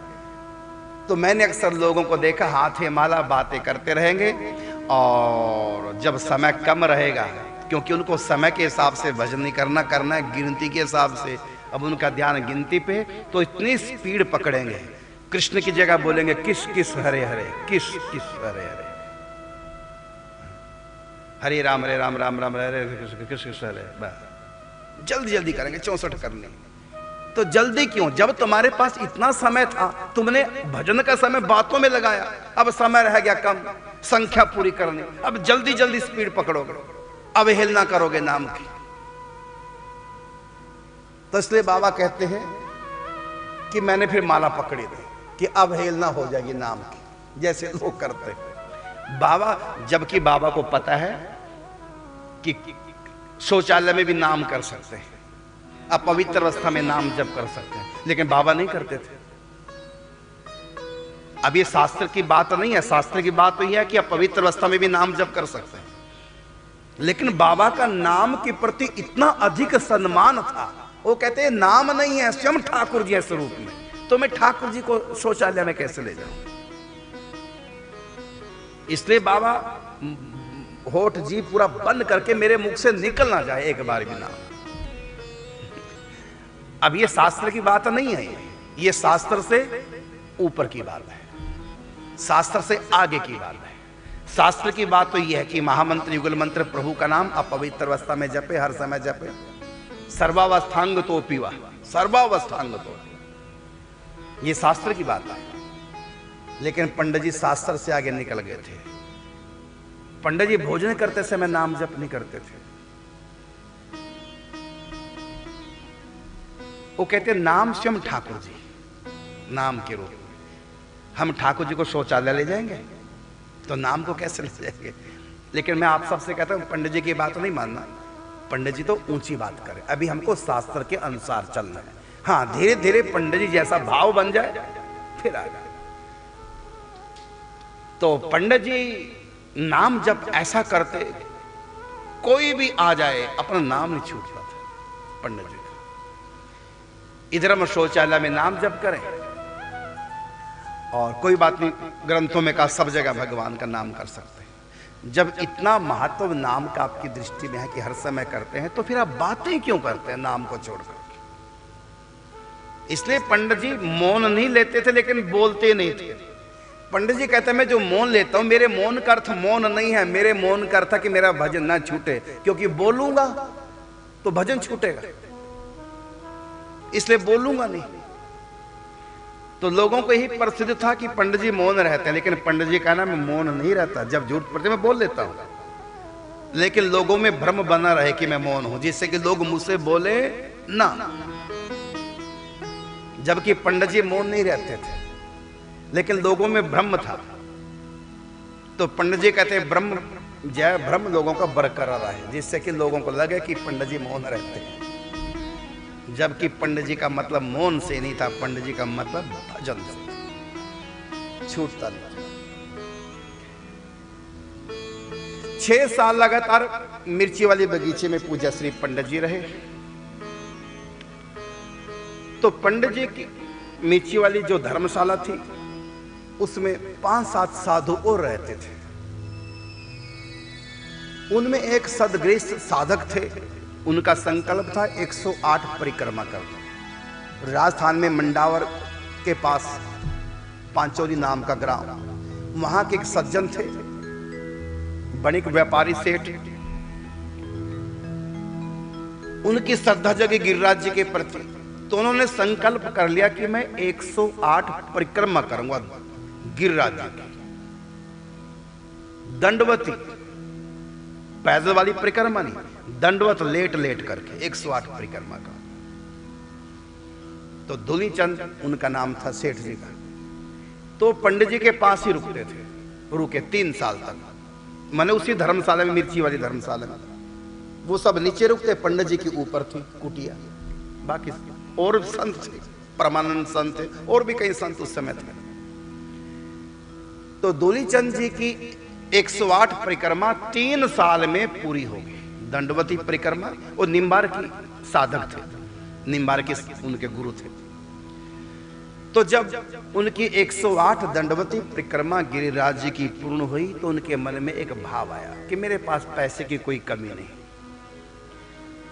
तो मैंने अक्सर लोगों को देखा हाथे माला बातें करते रहेंगे, और जब समय कम रहेगा, क्योंकि उनको समय के हिसाब से भजन नहीं करना है गिनती के हिसाब से। अब उनका ध्यान गिनती पे, तो इतनी स्पीड पकड़ेंगे, कृष्ण की जगह बोलेंगे किस किस हरे हरे, किस किस हरे हरे, हरे राम राम राम हरे कृष्ण कृष्ण हरे। जल्दी जल्दी करेंगे, 64 करने। तो जल्दी क्यों, जब तुम्हारे पास इतना समय था, तुमने भजन का समय बातों में लगाया, अब समय रह गया कम, संख्या पूरी करनी, अब जल्दी जल्दी स्पीड पकड़ोगे, अवहेलना करोगे नाम की। तो इसलिए बाबा कहते हैं कि मैंने फिर माला पकड़ी थी कि अवहेलना हो जाएगी नाम की, जैसे लोग करते हैं। बाबा, जबकि बाबा को पता है कि शौचालय में भी नाम कर सकते हैं, अपवित्र अवस्था में नाम जप कर सकते हैं, लेकिन बाबा नहीं करते थे। अब ये शास्त्र की बात नहीं है, शास्त्र की बात तो यह है कि अपवित्र अवस्था में भी नाम जप कर सकते हैं, लेकिन बाबा का नाम के प्रति इतना अधिक सम्मान था, वो कहते हैं नाम नहीं है, स्वयं ठाकुर जी है स्वरूप में, तो मैं ठाकुर जी को शौचालय में कैसे ले जाऊं। इसलिए बाबा होठ जी पूरा बंद करके मेरे मुख से निकल ना जाए एक बार भी नाम। अब ये शास्त्र की बात नहीं है, ये शास्त्र से ऊपर की बात है, शास्त्र से आगे की बात है। शास्त्र की बात तो यह है कि महामंत्र युगल मंत्र प्रभु का नाम अपवित्र अवस्था में जपे, हर समय जपे, सर्वावस्थांग तो पीवा, सर्वावस्थांग तो, ये शास्त्र की बात है। लेकिन पंडित जी शास्त्र से आगे निकल गए थे। पंडित जी भोजन करते समय नाम जप नहीं करते थे, वो कहते नाम स्वयं ठाकुर जी, नाम के रूप में। हम ठाकुर जी को शौचालय ले जाएंगे तो नाम को कैसे ले जाएंगे। लेकिन मैं आप सबसे कहता हूं पंडित जी की बात नहीं मानना, पंडित जी तो ऊंची बात करें, अभी हमको शास्त्र के अनुसार चलना है। हाँ, धीरे धीरे पंडित जी जैसा भाव बन जाए फिर आगे। तो पंडित जी नाम जब ऐसा करते, कोई भी आ जाए अपना नाम नहीं छूट पाता पंडित जी का। इधर हम शौचालय में नाम जप करें, और कोई बात नहीं, ग्रंथों में कहा सब जगह भगवान का नाम कर सकते हैं। जब इतना महत्व नाम का आपकी दृष्टि में है कि हर समय करते हैं, तो फिर आप बातें क्यों करते हैं नाम को छोड़ करके। इसलिए पंडित जी मौन नहीं लेते थे, लेकिन बोलते नहीं थे। पंडित जी कहते हैं मैं जो मौन लेता हूं, मेरे मौन का अर्थ मौन नहीं है, मेरे मौन का अर्थ है कि मेरा भजन ना छूटे, क्योंकि बोलूंगा तो भजन छूटेगा, इसलिए बोलूंगा नहीं। तो लोगों को यही प्रसिद्ध था कि पंडित जी मौन रहते हैं, लेकिन पंडित जी कहना मैं मौन नहीं रहता, जब जरूरत पड़ती मैं बोल लेता हूं, लेकिन लोगों में भ्रम बना रहे कि मैं मौन हूं, जिससे कि लोग मुझसे बोले ना। जबकि पंडित जी मौन नहीं रहते थे, लेकिन लोगों में भ्रम था। तो पंडित जी कहते हैं ब्रह्म जय भ्रम लोगों का बरकरार रहे, जिससे कि लोगों को लगे कि पंडित जी मौन रहते हैं, जबकि पंडित जी का मतलब मौन से नहीं था, पंडित जी का मतलब भजन से, छूटता नहीं। 6 साल लगातार मिर्ची वाली बगीचे में पूजा श्री पंडित जी रहे। तो पंडित जी की मिर्ची वाली जो धर्मशाला थी, उसमें 5-7 साधु और रहते थे। उनमें एक सदगृहस्थ साधक थे, उनका संकल्प था 108 परिक्रमा करना। राजस्थान में मंडावर के पास पांचोली नाम का ग्राम, वहां के एक सज्जन थे, बणिक व्यापारी सेठ। उनकी श्रद्धा जगी गिरिराज जी के प्रति, तो उन्होंने संकल्प कर लिया कि मैं 108 परिक्रमा करूंगा गिरिराज जी की, दंडवती, पैदल वाली परिक्रमा नहीं, दंडवत लेट लेट करके 108 परिक्रमा का। तो धूलीचंद उनका नाम था, सेठ जी का। तो पंडित जी के पास ही रुकते थे, रुके 3 साल तक। मैंने उसी धर्मशाला में, मिर्ची वाली धर्मशाला में, वो सब नीचे रुकते, पंडित जी की ऊपर थी कुटिया। बाकी और संत थे, परमानंद संत थे, और भी कई संत उस समय थे। तो धूलीचंद जी की 108 परिक्रमा 3 साल में पूरी हो गई। दंडवती परिक्रमा, वो निम्बार की साधक थे, निम्बार के उनके गुरु थे। तो जब उनकी 108 दंडवती परिक्रमा गिरिराज जी की पूर्ण हुई, तो उनके मन में एक भाव आया कि मेरे पास पैसे की कोई कमी नहीं,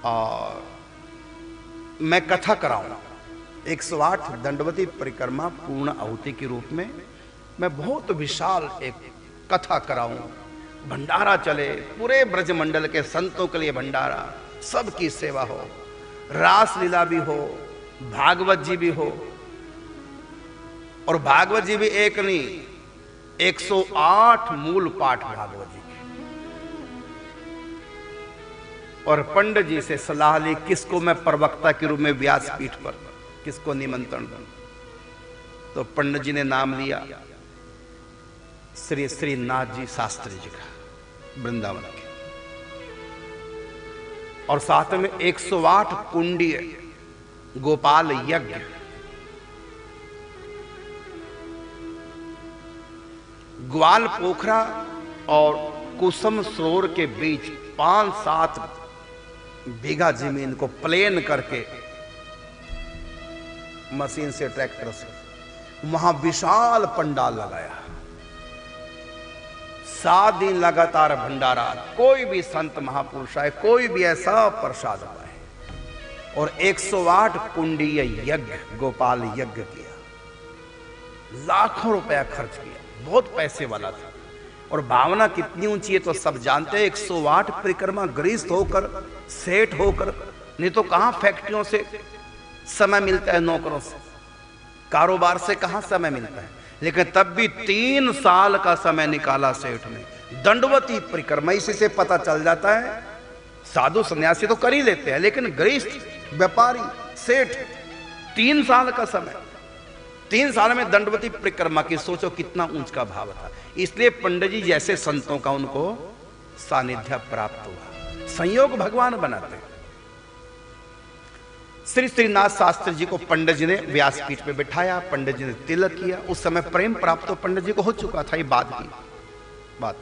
और मैं कथा कराऊं 108 दंडवती परिक्रमा पूर्ण आहुति के रूप में। मैं बहुत विशाल एक कथा कराऊं, भंडारा चले, पूरे ब्रजमंडल के संतों के लिए भंडारा, सबकी सेवा हो, रास लीला भी हो, भागवत जी भी हो। और भागवत जी भी एक नहीं, 108 मूल पाठ भागवत जी के। और पंडित जी से सलाह ली, किसको मैं प्रवक्ता के रूप में व्यासपीठ पर किसको निमंत्रण दूं। तो पंडित जी ने नाम लिया श्री श्रीनाथ जी शास्त्री जी का, वृंदावन के। और साथ में 108 कुंडीय गोपाल यज्ञ, ग्वाल पोखरा और कुसुम सरोवर के बीच 5-7 बीघा जमीन को प्लेन करके मशीन से, ट्रैक्टर से, वहां विशाल पंडाल लगाया। 7 दिन लगातार भंडारा, कोई भी संत महापुरुष आए, कोई भी ऐसा प्रसाद पाए। और 108 कुंडीय यज्ञ, गोपाल यज्ञ किया, लाखों रुपया खर्च किया, बहुत पैसे वाला था। और भावना कितनी ऊंची है तो सब जानते हैं। 108 परिक्रमा गृहस्थ होकर, सेठ होकर, नहीं तो कहां फैक्ट्रियों से समय मिलता है, नौकरों से, कारोबार से कहां समय मिलता है। लेकिन तब भी 3 साल का समय निकाला सेठ ने, दंडवती परिक्रमा। इसी से पता चल जाता है, साधु सन्यासी तो कर ही लेते हैं, लेकिन गृहस्थ, व्यापारी, सेठ, 3 साल का समय, 3 साल में दंडवती परिक्रमा की। सोचो कितना ऊंचा भाव था। इसलिए पंडित जी जैसे संतों का उनको सानिध्य प्राप्त हुआ। संयोग भगवान बनाते हैं। श्री श्रीनाथ शास्त्री जी को पंडित जी ने व्यासपीठ पे बिठाया, पंडित जी ने तिलक किया। उस समय प्रेम प्राप्त तो पंडित जी को हो चुका था, ये बात की बात।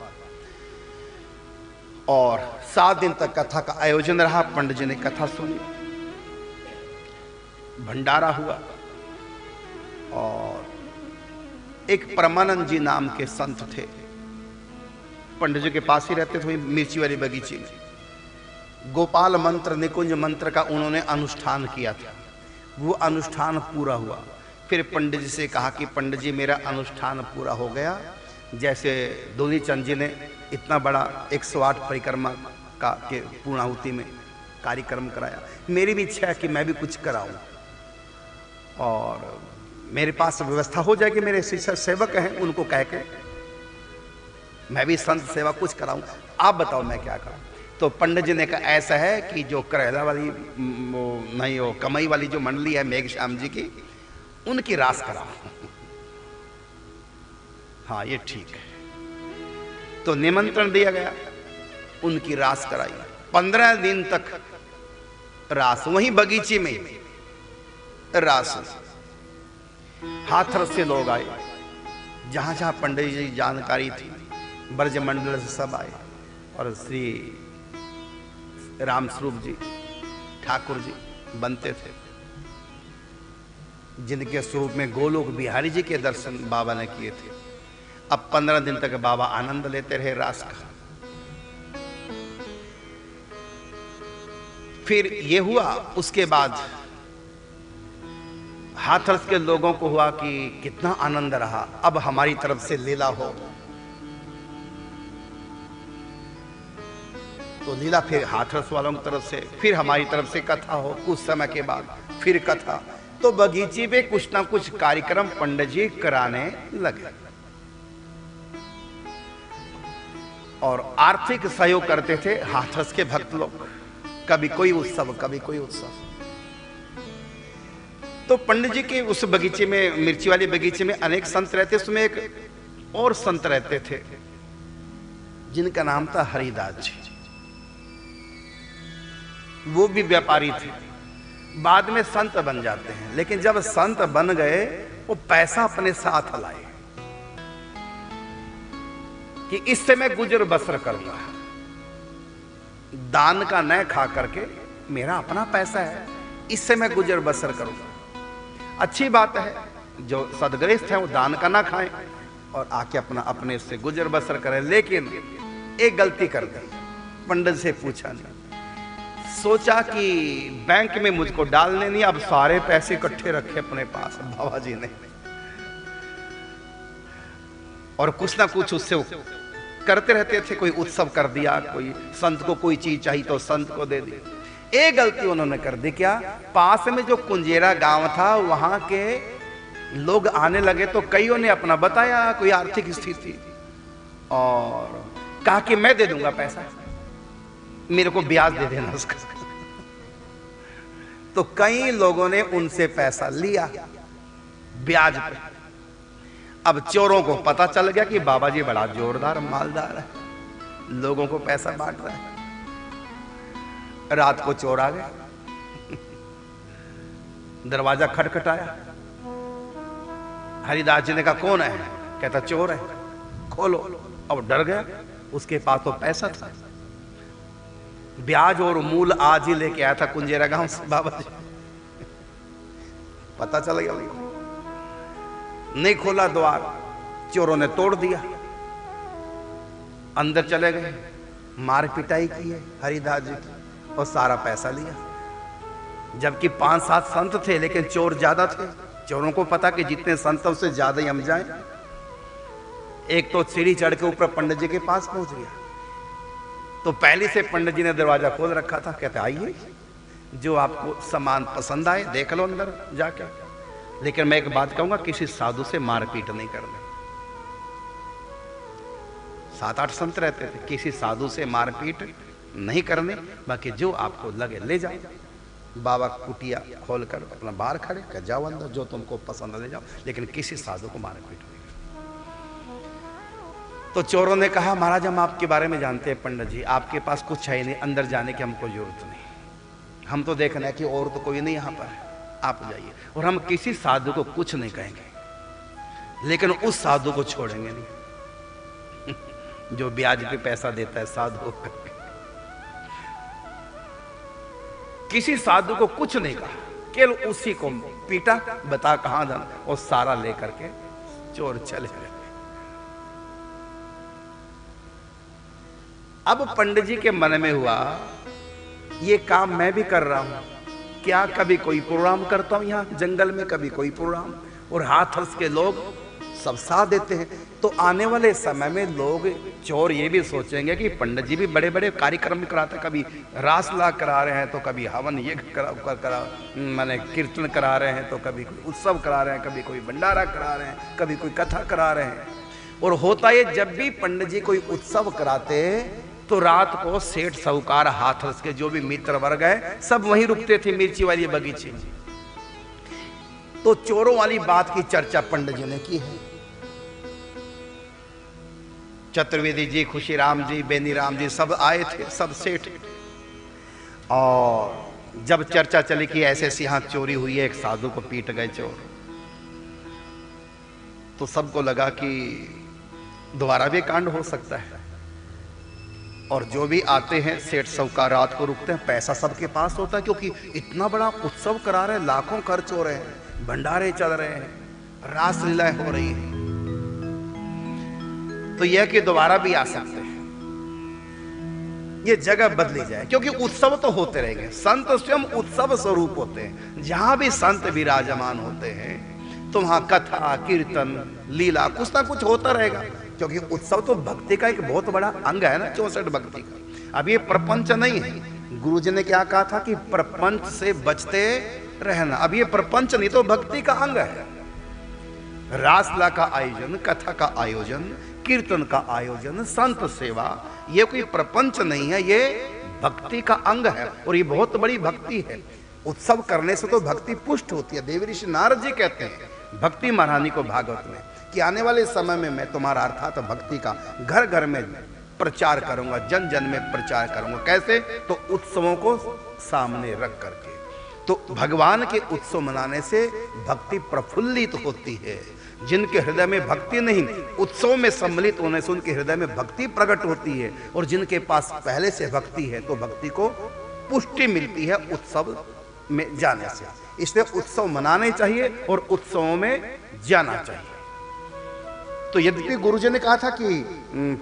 और 7 दिन तक कथा का आयोजन रहा। पंडित जी ने कथा सुनी, भंडारा हुआ। और एक परमानंद जी नाम के संत थे, पंडित जी के पास ही रहते थे, मिर्ची वाली बगीचे में। गोपाल मंत्र, निकुंज मंत्र का उन्होंने अनुष्ठान किया था। वो अनुष्ठान पूरा हुआ। फिर पंडित जी से कहा कि पंडित जी मेरा अनुष्ठान पूरा हो गया। जैसे धूलीचंद जी ने इतना बड़ा 108 परिक्रमा का के पूर्णाहुति में कार्यक्रम कराया, मेरी भी इच्छा है कि मैं भी कुछ कराऊं, और मेरे पास व्यवस्था हो जाएगी। मेरे शिष्य सेवक हैं, उनको कह के मैं भी संत सेवा कुछ कराऊं, आप बताओ मैं क्या करूं। तो पंडित जी ने कहा ऐसा है कि जो करेला वाली वो कमाई वाली जो मंडली है मेघ श्याम जी की, उनकी रास कराओ। हाँ ये ठीक है। तो निमंत्रण दिया गया, उनकी रास कराई। 15 दिन तक रास, वहीं बगीचे में रास। हाथरस से लोग आए, जहां जहां पंडित जी जानकारी थी, ब्रजमंडल से सब आए। और श्री रामस्वरूप जी ठाकुर जी बनते थे, जिनके स्वरूप में गोलोक बिहारी जी के दर्शन बाबा ने किए थे। अब 15 दिन तक बाबा आनंद लेते रहे रास का। फिर ये हुआ, उसके बाद हाथरस के लोगों को हुआ कि कितना आनंद रहा, अब हमारी तरफ से लीला हो। तो लीला फिर हाथरस वालों की तरफ से, फिर हमारी तरफ से कथा हो। कुछ समय के बाद फिर कथा। तो बगीचे पे कुछ ना कुछ कार्यक्रम पंडित जी कराने लगे और आर्थिक सहयोग करते थे हाथरस के भक्त लोग। कभी कोई उत्सव, कभी कोई उत्सव। तो पंडित जी के उस बगीचे में, मिर्ची वाले बगीचे में अनेक संत रहते। उसमें एक और संत रहते थे जिनका नाम था हरिदास जी। वो भी व्यापारी थे, बाद में संत बन जाते हैं। लेकिन जब संत बन गए वो पैसा अपने साथ लाए कि इससे मैं गुजर बसर करूंगा, दान का न खा करके, मेरा अपना पैसा है, इससे मैं गुजर बसर करूंगा। अच्छी बात है, जो सदग्रस्त है वो दान का ना खाएं और आके अपना अपने से गुजर बसर करें। लेकिन एक गलती कर दी, पंडित से पूछा नहीं, सोचा कि बैंक में मुझको डालने नहीं, अब सारे पैसे इकट्ठे रखे अपने पास बाबा जी ने, और कुछ ना कुछ उससे करते रहते थे। कोई उत्सव कर दिया, कोई संत को कोई चीज चाहिए तो संत को दे दी। एक गलती उन्होंने कर दी, क्या, पास में जो कुंजेरा गांव था वहां के लोग आने लगे तो कईयों ने अपना बताया कोई आर्थिक स्थिति और कहा कि मैं दे दूंगा पैसा, मेरे को ब्याज दे देना उसका। तो कई लोगों ने उनसे पैसा लिया ब्याज पे। अब चोरों को पता चल गया कि बाबा जी बड़ा जोरदार मालदार है, लोगों को पैसा बांट रहा है। रात को चोर आ गए, दरवाजा खटखटाया। हरिदास जी ने कहा कौन है? कहता चोर है, खोलो। अब डर गया, उसके पास तो पैसा था, ब्याज और मूल आज ही लेके आया था कुंजेरा गांव से बाबा जी। पता चल गया, नहीं खोला द्वार, चोरों ने तोड़ दिया, अंदर चले गए, मार पिटाई की है हरिदास जी की और सारा पैसा लिया। जबकि 5-7 संत थे लेकिन चोर ज्यादा थे। चोरों को पता कि जितने संत उससे ज्यादा ही हम जाएं। एक तो सीढ़ी चढ़ के ऊपर पंडित जी के पास पहुंच गया, तो पहले से पंडित जी ने दरवाजा खोल रखा था। कहते आइए, जो आपको सामान पसंद आए देख लो अंदर जाके, लेकिन मैं एक बात कहूंगा, किसी साधु से मारपीट नहीं करना। 7-8 संत रहते थे, किसी साधु से मारपीट नहीं करने, बाकी जो आपको लगे ले जाओ। बाबा कुटिया खोलकर अपना बाहर खड़े कर जाओ अंदर, जो तुमको पसंद ले जाओ, लेकिन किसी साधु को मारपीट नहीं। तो चोरों ने कहा महाराज हम आपके बारे में जानते हैं पंडित जी, आपके पास कुछ है नहीं, अंदर जाने की हमको जरूरत नहीं, हम तो देखना है कि और तो कोई नहीं यहाँ पर, आप जाइए। और हम किसी साधु को कुछ नहीं कहेंगे, लेकिन उस साधु को छोड़ेंगे नहीं जो ब्याज पे पैसा देता है साधु। किसी साधु को कुछ नहीं कहा, केवल उसी को पीटा, बता कहां धन, और सारा लेकर के चोर चले गए। अब पंडित जी के मन में हुआ ये काम मैं भी कर रहा हूं, क्या कभी कोई प्रोग्राम करता हूं यहाँ जंगल में, कभी कोई प्रोग्राम, और हाथरस के लोग सब साथ देते हैं, तो आने वाले समय में लोग चोर ये भी सोचेंगे कि पंडित जी भी बड़े बड़े कार्यक्रम कराते, कभी रासला करा रहे हैं तो कभी हवन यज्ञ करा माने कीर्तन करा रहे हैं, तो कभी कोई उत्सव करा रहे हैं, कभी कोई भंडारा करा रहे हैं, कभी कोई कथा करा रहे हैं। और होता ये, जब भी पंडित जी कोई उत्सव कराते तो रात को सेठ साहूकार हाथरस के जो भी मित्र वर्ग है सब वहीं रुकते थे मिर्ची वाली बगीचे में। तो चोरों वाली बात की चर्चा पंडित जी ने की है। चतुर्वेदी जी, खुशीराम जी, बेनीराम जी सब आए थे, सब सेठ। और जब चर्चा चली कि ऐसे ऐसी यहाँ चोरी हुई है, एक साधु को पीट गए चोर, तो सबको लगा कि दोबारा भी कांड हो सकता है। और जो भी आते हैं सेठ साहूकार रात को रुकते हैं, पैसा सबके पास होता है, क्योंकि इतना बड़ा उत्सव करा रहे हैं, लाखों खर्च हो रहे हैं, भंडारे चल रहे हैं, रास लीलाएं हो रही है, तो यह कि दोबारा भी आ सकते हैं, ये जगह बदली जाए, क्योंकि उत्सव तो होते रहेंगे। संत स्वयं उत्सव स्वरूप होते हैं, जहां भी संत विराजमान होते हैं तो वहां कथा कीर्तन लीला कुछ ना कुछ होता रहेगा, क्योंकि उत्सव तो भक्ति का एक बहुत बड़ा अंग है ना, 64 भक्ति का। अब ये प्रपंच नहीं है। गुरु जी ने क्या कहा था कि प्रपंच से बचते रहना। अब ये प्रपंच नहीं तो भक्ति का अंग है। रासला का आयोजन, कथा का आयोजन, कीर्तन का आयोजन, संत सेवा, ये कोई प्रपंच नहीं है, ये भक्ति का अंग है और ये बहुत बड़ी भक्ति है। उत्सव करने से तो भक्ति पुष्ट होती है। देव ऋषि नारद जी कहते हैं भक्ति महारानी को भागवत में कि आने वाले समय में मैं तुम्हारा अर्थात भक्ति का घर घर में प्रचार करूंगा, जन जन में प्रचार करूंगा। कैसे? तो उत्सवों को सामने रख करके। तो भगवान के उत्सव मनाने से भक्ति प्रफुल्लित होती है। जिनके हृदय में भक्ति नहीं, उत्सव में सम्मिलित होने से उनके हृदय में भक्ति प्रकट होती है। और जिनके पास पहले से भक्ति है तो भक्ति को पुष्टि मिलती है उत्सव में जाने से। इसलिए उत्सव मनाने चाहिए और उत्सवों में जाना चाहिए। तो यद्यपि गुरुजी ने कहा था कि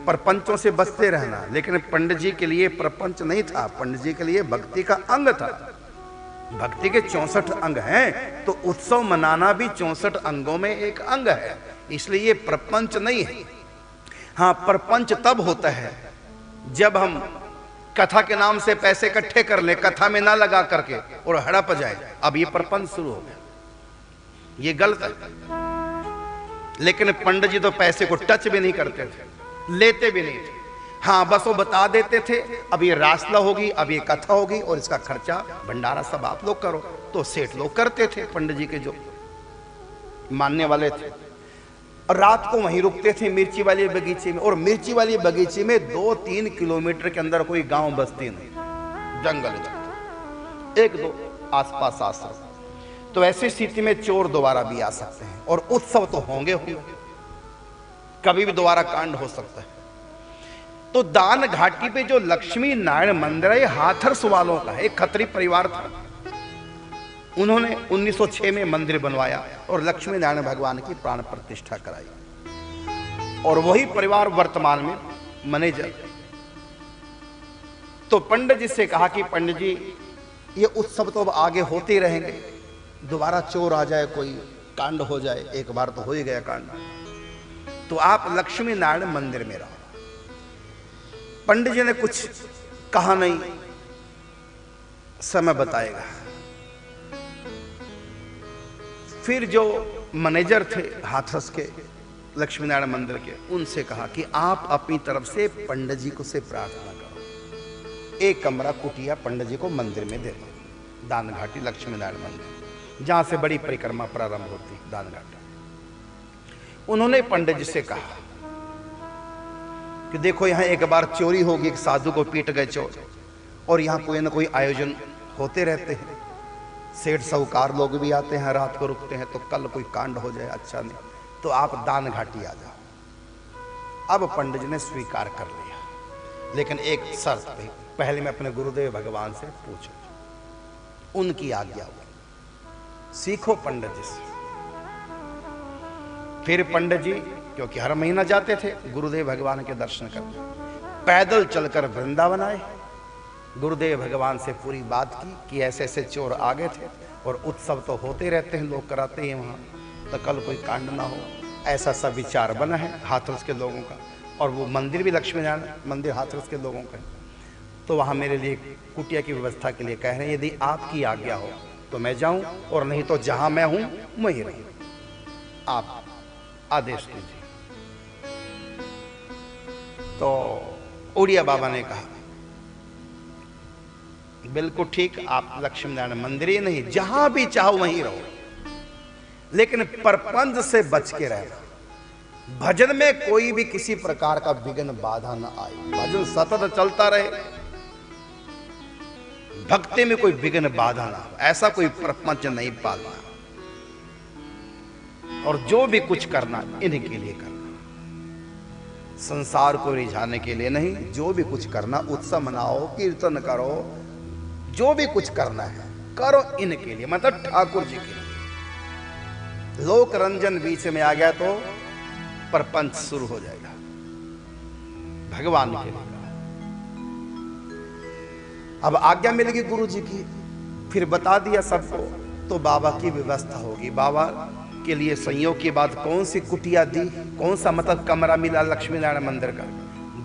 प्रपंचों से बचते रहना, लेकिन पंडित जी के लिए प्रपंच नहीं था, पंडित जी के लिए भक्ति का अंग था। भक्ति के 64 अंग हैं, तो उत्सव मनाना भी 64 अंगों में एक अंग है। इसलिए ये प्रपंच नहीं है। हाँ, प्रपंच तब होता है जब हम कथा के नाम से पैसे इकट्ठे कर ले, कथा में ना लगा करके और हड़प जाए, अब ये प्रपंच शुरू हो गया, ये गलत है। लेकिन पंडित जी तो पैसे को टच भी नहीं करते थे, लेते भी नहीं थे। हाँ, बस वो बता देते थे अब ये रासला होगी, अब ये कथा होगी और इसका खर्चा भंडारा सब आप लोग करो। तो सेठ लोग करते थे, पंडित जी के जो मानने वाले थे। और रात को वहीं रुकते थे मिर्ची वाली बगीचे में। और मिर्ची वाली बगीचे में 2-3 किलोमीटर के अंदर कोई गांव बस्ती नहीं, जंगल था, 1-2 आसपास आसपास। तो ऐसी स्थिति में चोर दोबारा भी आ सकते हैं और उत्सव तो होंगे, कभी भी दोबारा कांड हो सकता है। तो दान घाटी पे जो लक्ष्मी नारायण मंदिर है, हाथरस वालों का है, एक खत्री परिवार था। उन्होंने 1906 में मंदिर बनवाया और लक्ष्मी नारायण भगवान की प्राण प्रतिष्ठा कराई। और वही परिवार वर्तमान में मैनेजर। तो पंडित जी से कहा कि पंडित जी ये उत्सव तो अब आगे होते रहेंगे, दोबारा चोर आ जाए, कोई कांड हो जाए, एक बार तो हो ही गया कांड, तो आप लक्ष्मी नारायण मंदिर में रहो। पंडित जी ने कुछ कहा नहीं, समय बताएगा। फिर जो मैनेजर थे हाथरस के लक्ष्मी नारायण मंदिर के, उनसे कहा कि आप अपनी तरफ से पंडित जी को से प्रार्थना करो, एक कमरा कुटिया पंडित जी को मंदिर में दे दो, दान घाटी लक्ष्मी नारायण मंदिर, जहां से बड़ी परिक्रमा प्रारंभ होती दान घाटी। उन्होंने पंडित जी से कहा कि देखो यहां एक बार चोरी होगी, एक साधु को पीट गए चोर, और यहां कोई ना कोई आयोजन होते रहते हैं, सेठ साहूकार लोग भी आते हैं, रात को रुकते हैं, तो कल कोई कांड हो जाए अच्छा नहीं, तो आप दान घाटी आ जाओ। अब पंडित जी ने स्वीकार कर लिया, लेकिन एक शर्त पे, पहले मैं अपने गुरुदेव भगवान से पूछूं, उनकी आज्ञा हुई, सीखो पंडित जी से। फिर पंडित जी, क्योंकि हर महीना जाते थे गुरुदेव भगवान के दर्शन करने, पैदल चलकर वृंदावन आए, गुरुदेव भगवान से पूरी बात की कि ऐसे ऐसे चोर आ गए थे और उत्सव तो होते रहते हैं, लोग कराते हैं वहाँ, तो कल कोई कांड ना हो, ऐसा सब विचार बना है हाथरस के लोगों का। और वो मंदिर भी लक्ष्मी नारायण मंदिर हाथरस के लोगों का है, तो वहाँ मेरे लिए कुटिया की व्यवस्था के लिए कह रहे हैं, यदि आपकी आज्ञा हो तो मैं जाऊँ, और नहीं तो जहाँ मैं हूँ वहीं रहूँ, आप आदेश दीजिए। तो उड़िया बाबा ने कहा बिल्कुल ठीक, आप लक्ष्मी नारायण मंदिर ही नहीं, जहां भी चाहो वहीं रहो, लेकिन परपंच से बच के रहना। भजन में कोई भी किसी प्रकार का विघ्न बाधा न आए, भजन सतत चलता रहे, भक्ति में कोई विघ्न बाधा ना हो, ऐसा कोई प्रपंच नहीं पालना। और जो भी कुछ करना इन्हीं के लिए करना, संसार को रिझाने के लिए नहीं। जो भी कुछ करना, उत्सव मनाओ, कीर्तन करो, जो भी कुछ करना है करो इनके लिए, मतलब ठाकुर जी के लिए। लोक रंजन बीच में आ गया तो परपंच शुरू हो जाएगा, भगवान के लिए। अब आज्ञा मिलेगी गुरु जी की, फिर बता दिया सबको, तो बाबा की व्यवस्था होगी। बाबा के लिए संयोग की बात, कौन सी कुटिया दी, कौन सा मतलब कमरा मिला लक्ष्मी नारायण मंदिर का,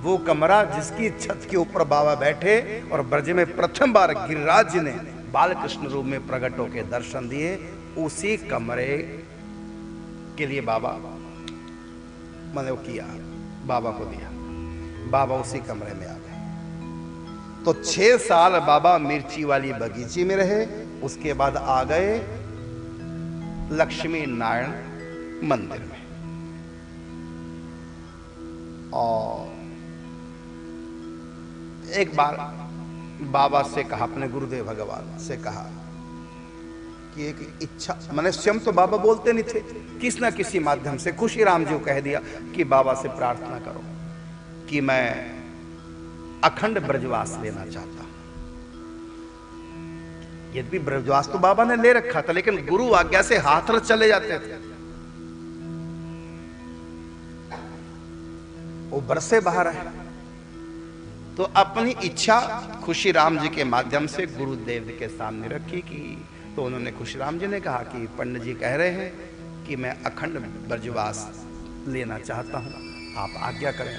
वो कमरा जिसकी छत के ऊपर बाबा बैठे और ब्रज में प्रथम बार गिरिराज जी ने बाल कृष्ण रूप में प्रकट होकर दर्शन दिए। उसी कमरे के लिए बाबा मैंने वो किया, बाबा को दिया, बाबा उसी कमरे में आ गए। तो 6 साल बाबा मिर्ची वाली बगीचे में रहे। उसके बाद आ गए लक्ष्मी नारायण मंदिर में। और एक बार बाबा से कहा, अपने गुरुदेव भगवान से कहा कि एक इच्छा, मैंने स्वयं तो बाबा बोलते नहीं थे, किस ना किसी माध्यम से खुशीराम जी को कह दिया कि बाबा से प्रार्थना करो कि मैं अखंड ब्रजवास लेना चाहता हूं। यद्यपि ब्रजवास तो बाबा ने ले रखा था, लेकिन गुरु आज्ञा से हाथरस चले जाते थे। वो बरसे बाहर है, तो अपनी इच्छा खुशीराम जी के माध्यम से गुरुदेव के सामने रखी कि, तो उन्होंने, खुशीराम जी ने कहा कि पंडित जी कह रहे हैं कि मैं अखंड ब्रजवास लेना चाहता हूं, आप आज्ञा करें।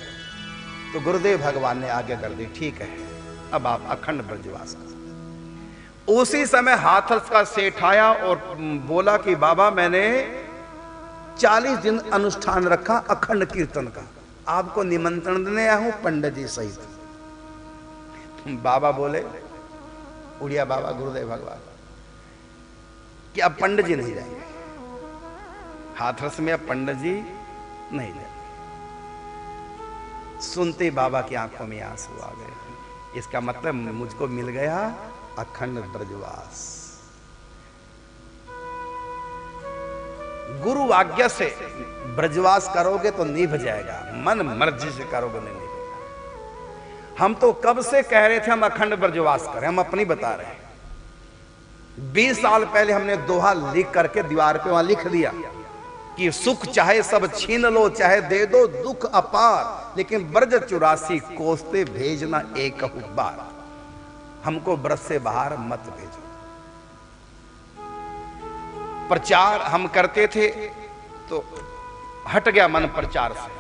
तो गुरुदेव भगवान ने आज्ञा कर दी, ठीक है अब आप अखंड ब्रजवास करें। उसी समय हाथरस का सेठ आया और बोला कि बाबा मैंने 40 दिन अनुष्ठान रखा अखंड कीर्तन का, आपको निमंत्रण देने आया हूं पंडित जी सहित। बाबा बोले, उड़िया बाबा गुरुदेव भगवान, कि अब पंडित जी नहीं जाएंगे हाथरस में, अब पंडित जी नहीं जाएंगे। सुनते बाबा की आंखों में आंसू आ गए। इसका मतलब मुझको मिल गया अखंड ब्रजवास। गुरु आज्ञा से ब्रजवास करोगे तो निभ जाएगा, मन मर्जी से करोगे नहीं निभेगा। हम तो कब से कह रहे थे हम अखंड ब्रजवास करें, हम अपनी बता रहे हैं। 20 साल पहले हमने दोहा लिख करके दीवार पे वहां लिख दिया कि सुख चाहे सब छीन लो, चाहे दे दो दुख अपार, लेकिन ब्रज 84 कोसते भेजना एक बार। हमको ब्रज से बाहर मत भेजो। प्रचार हम करते थे तो हट गया मन प्रचार से।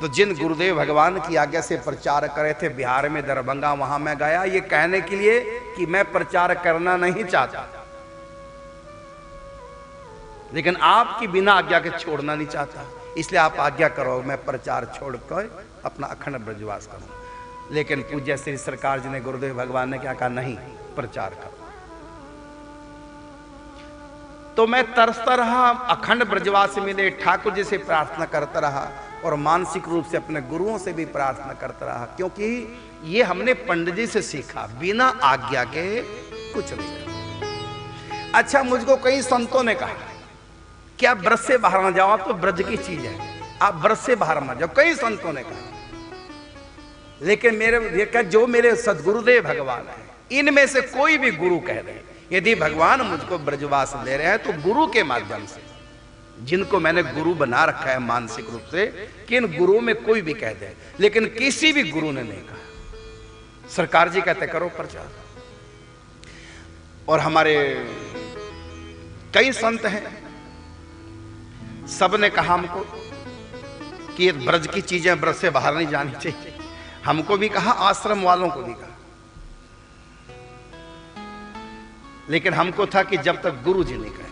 तो जिन गुरुदेव भगवान की आज्ञा से प्रचार करे थे बिहार में, दरभंगा, वहां मैं गया ये कहने के लिए कि मैं प्रचार करना नहीं चाहता, लेकिन आपकी बिना आज्ञा के छोड़ना नहीं चाहता, इसलिए आप आज्ञा करो मैं प्रचार छोड़कर अपना अखंड ब्रजवास करूं। लेकिन पूज्य श्री सरकार जी ने, गुरुदेव भगवान ने क्या कहा, नहीं प्रचार करो। तो मैं तरसता रहा, अखंड ब्रजवास मिले, ठाकुर जी से प्रार्थना करता रहा और मानसिक रूप से अपने गुरुओं से भी प्रार्थना करता रहा, क्योंकि ये हमने पंडित जी से सीखा, बिना आज्ञा के कुछ नहीं। अच्छा, मुझको कई संतों ने कहा कि आप ब्रज से बाहर ना जाओ, आप तो ब्रज की चीज है, आप ब्रज से बाहर मत जाओ, कई संतों ने कहा। लेकिन मेरे जो मेरे सदगुरुदेव भगवान है, इनमें से कोई भी गुरु कह रहे हैं यदि भगवान मुझको ब्रजवास दे रहे हैं तो गुरु के माध्यम से, जिनको मैंने गुरु बना रखा है मानसिक रूप से, कि इन गुरुओं में कोई भी कह दे, लेकिन किसी भी गुरु ने नहीं कहा। सरकार जी कहते करो प्रचार। और हमारे कई संत हैं, सब ने कहा हमको कि ये ब्रज की चीजें ब्रज से बाहर नहीं जानी चाहिए। हमको भी कहा, आश्रम वालों को भी कहा, लेकिन हमको था कि जब तक गुरु जी नहीं कहेंगे।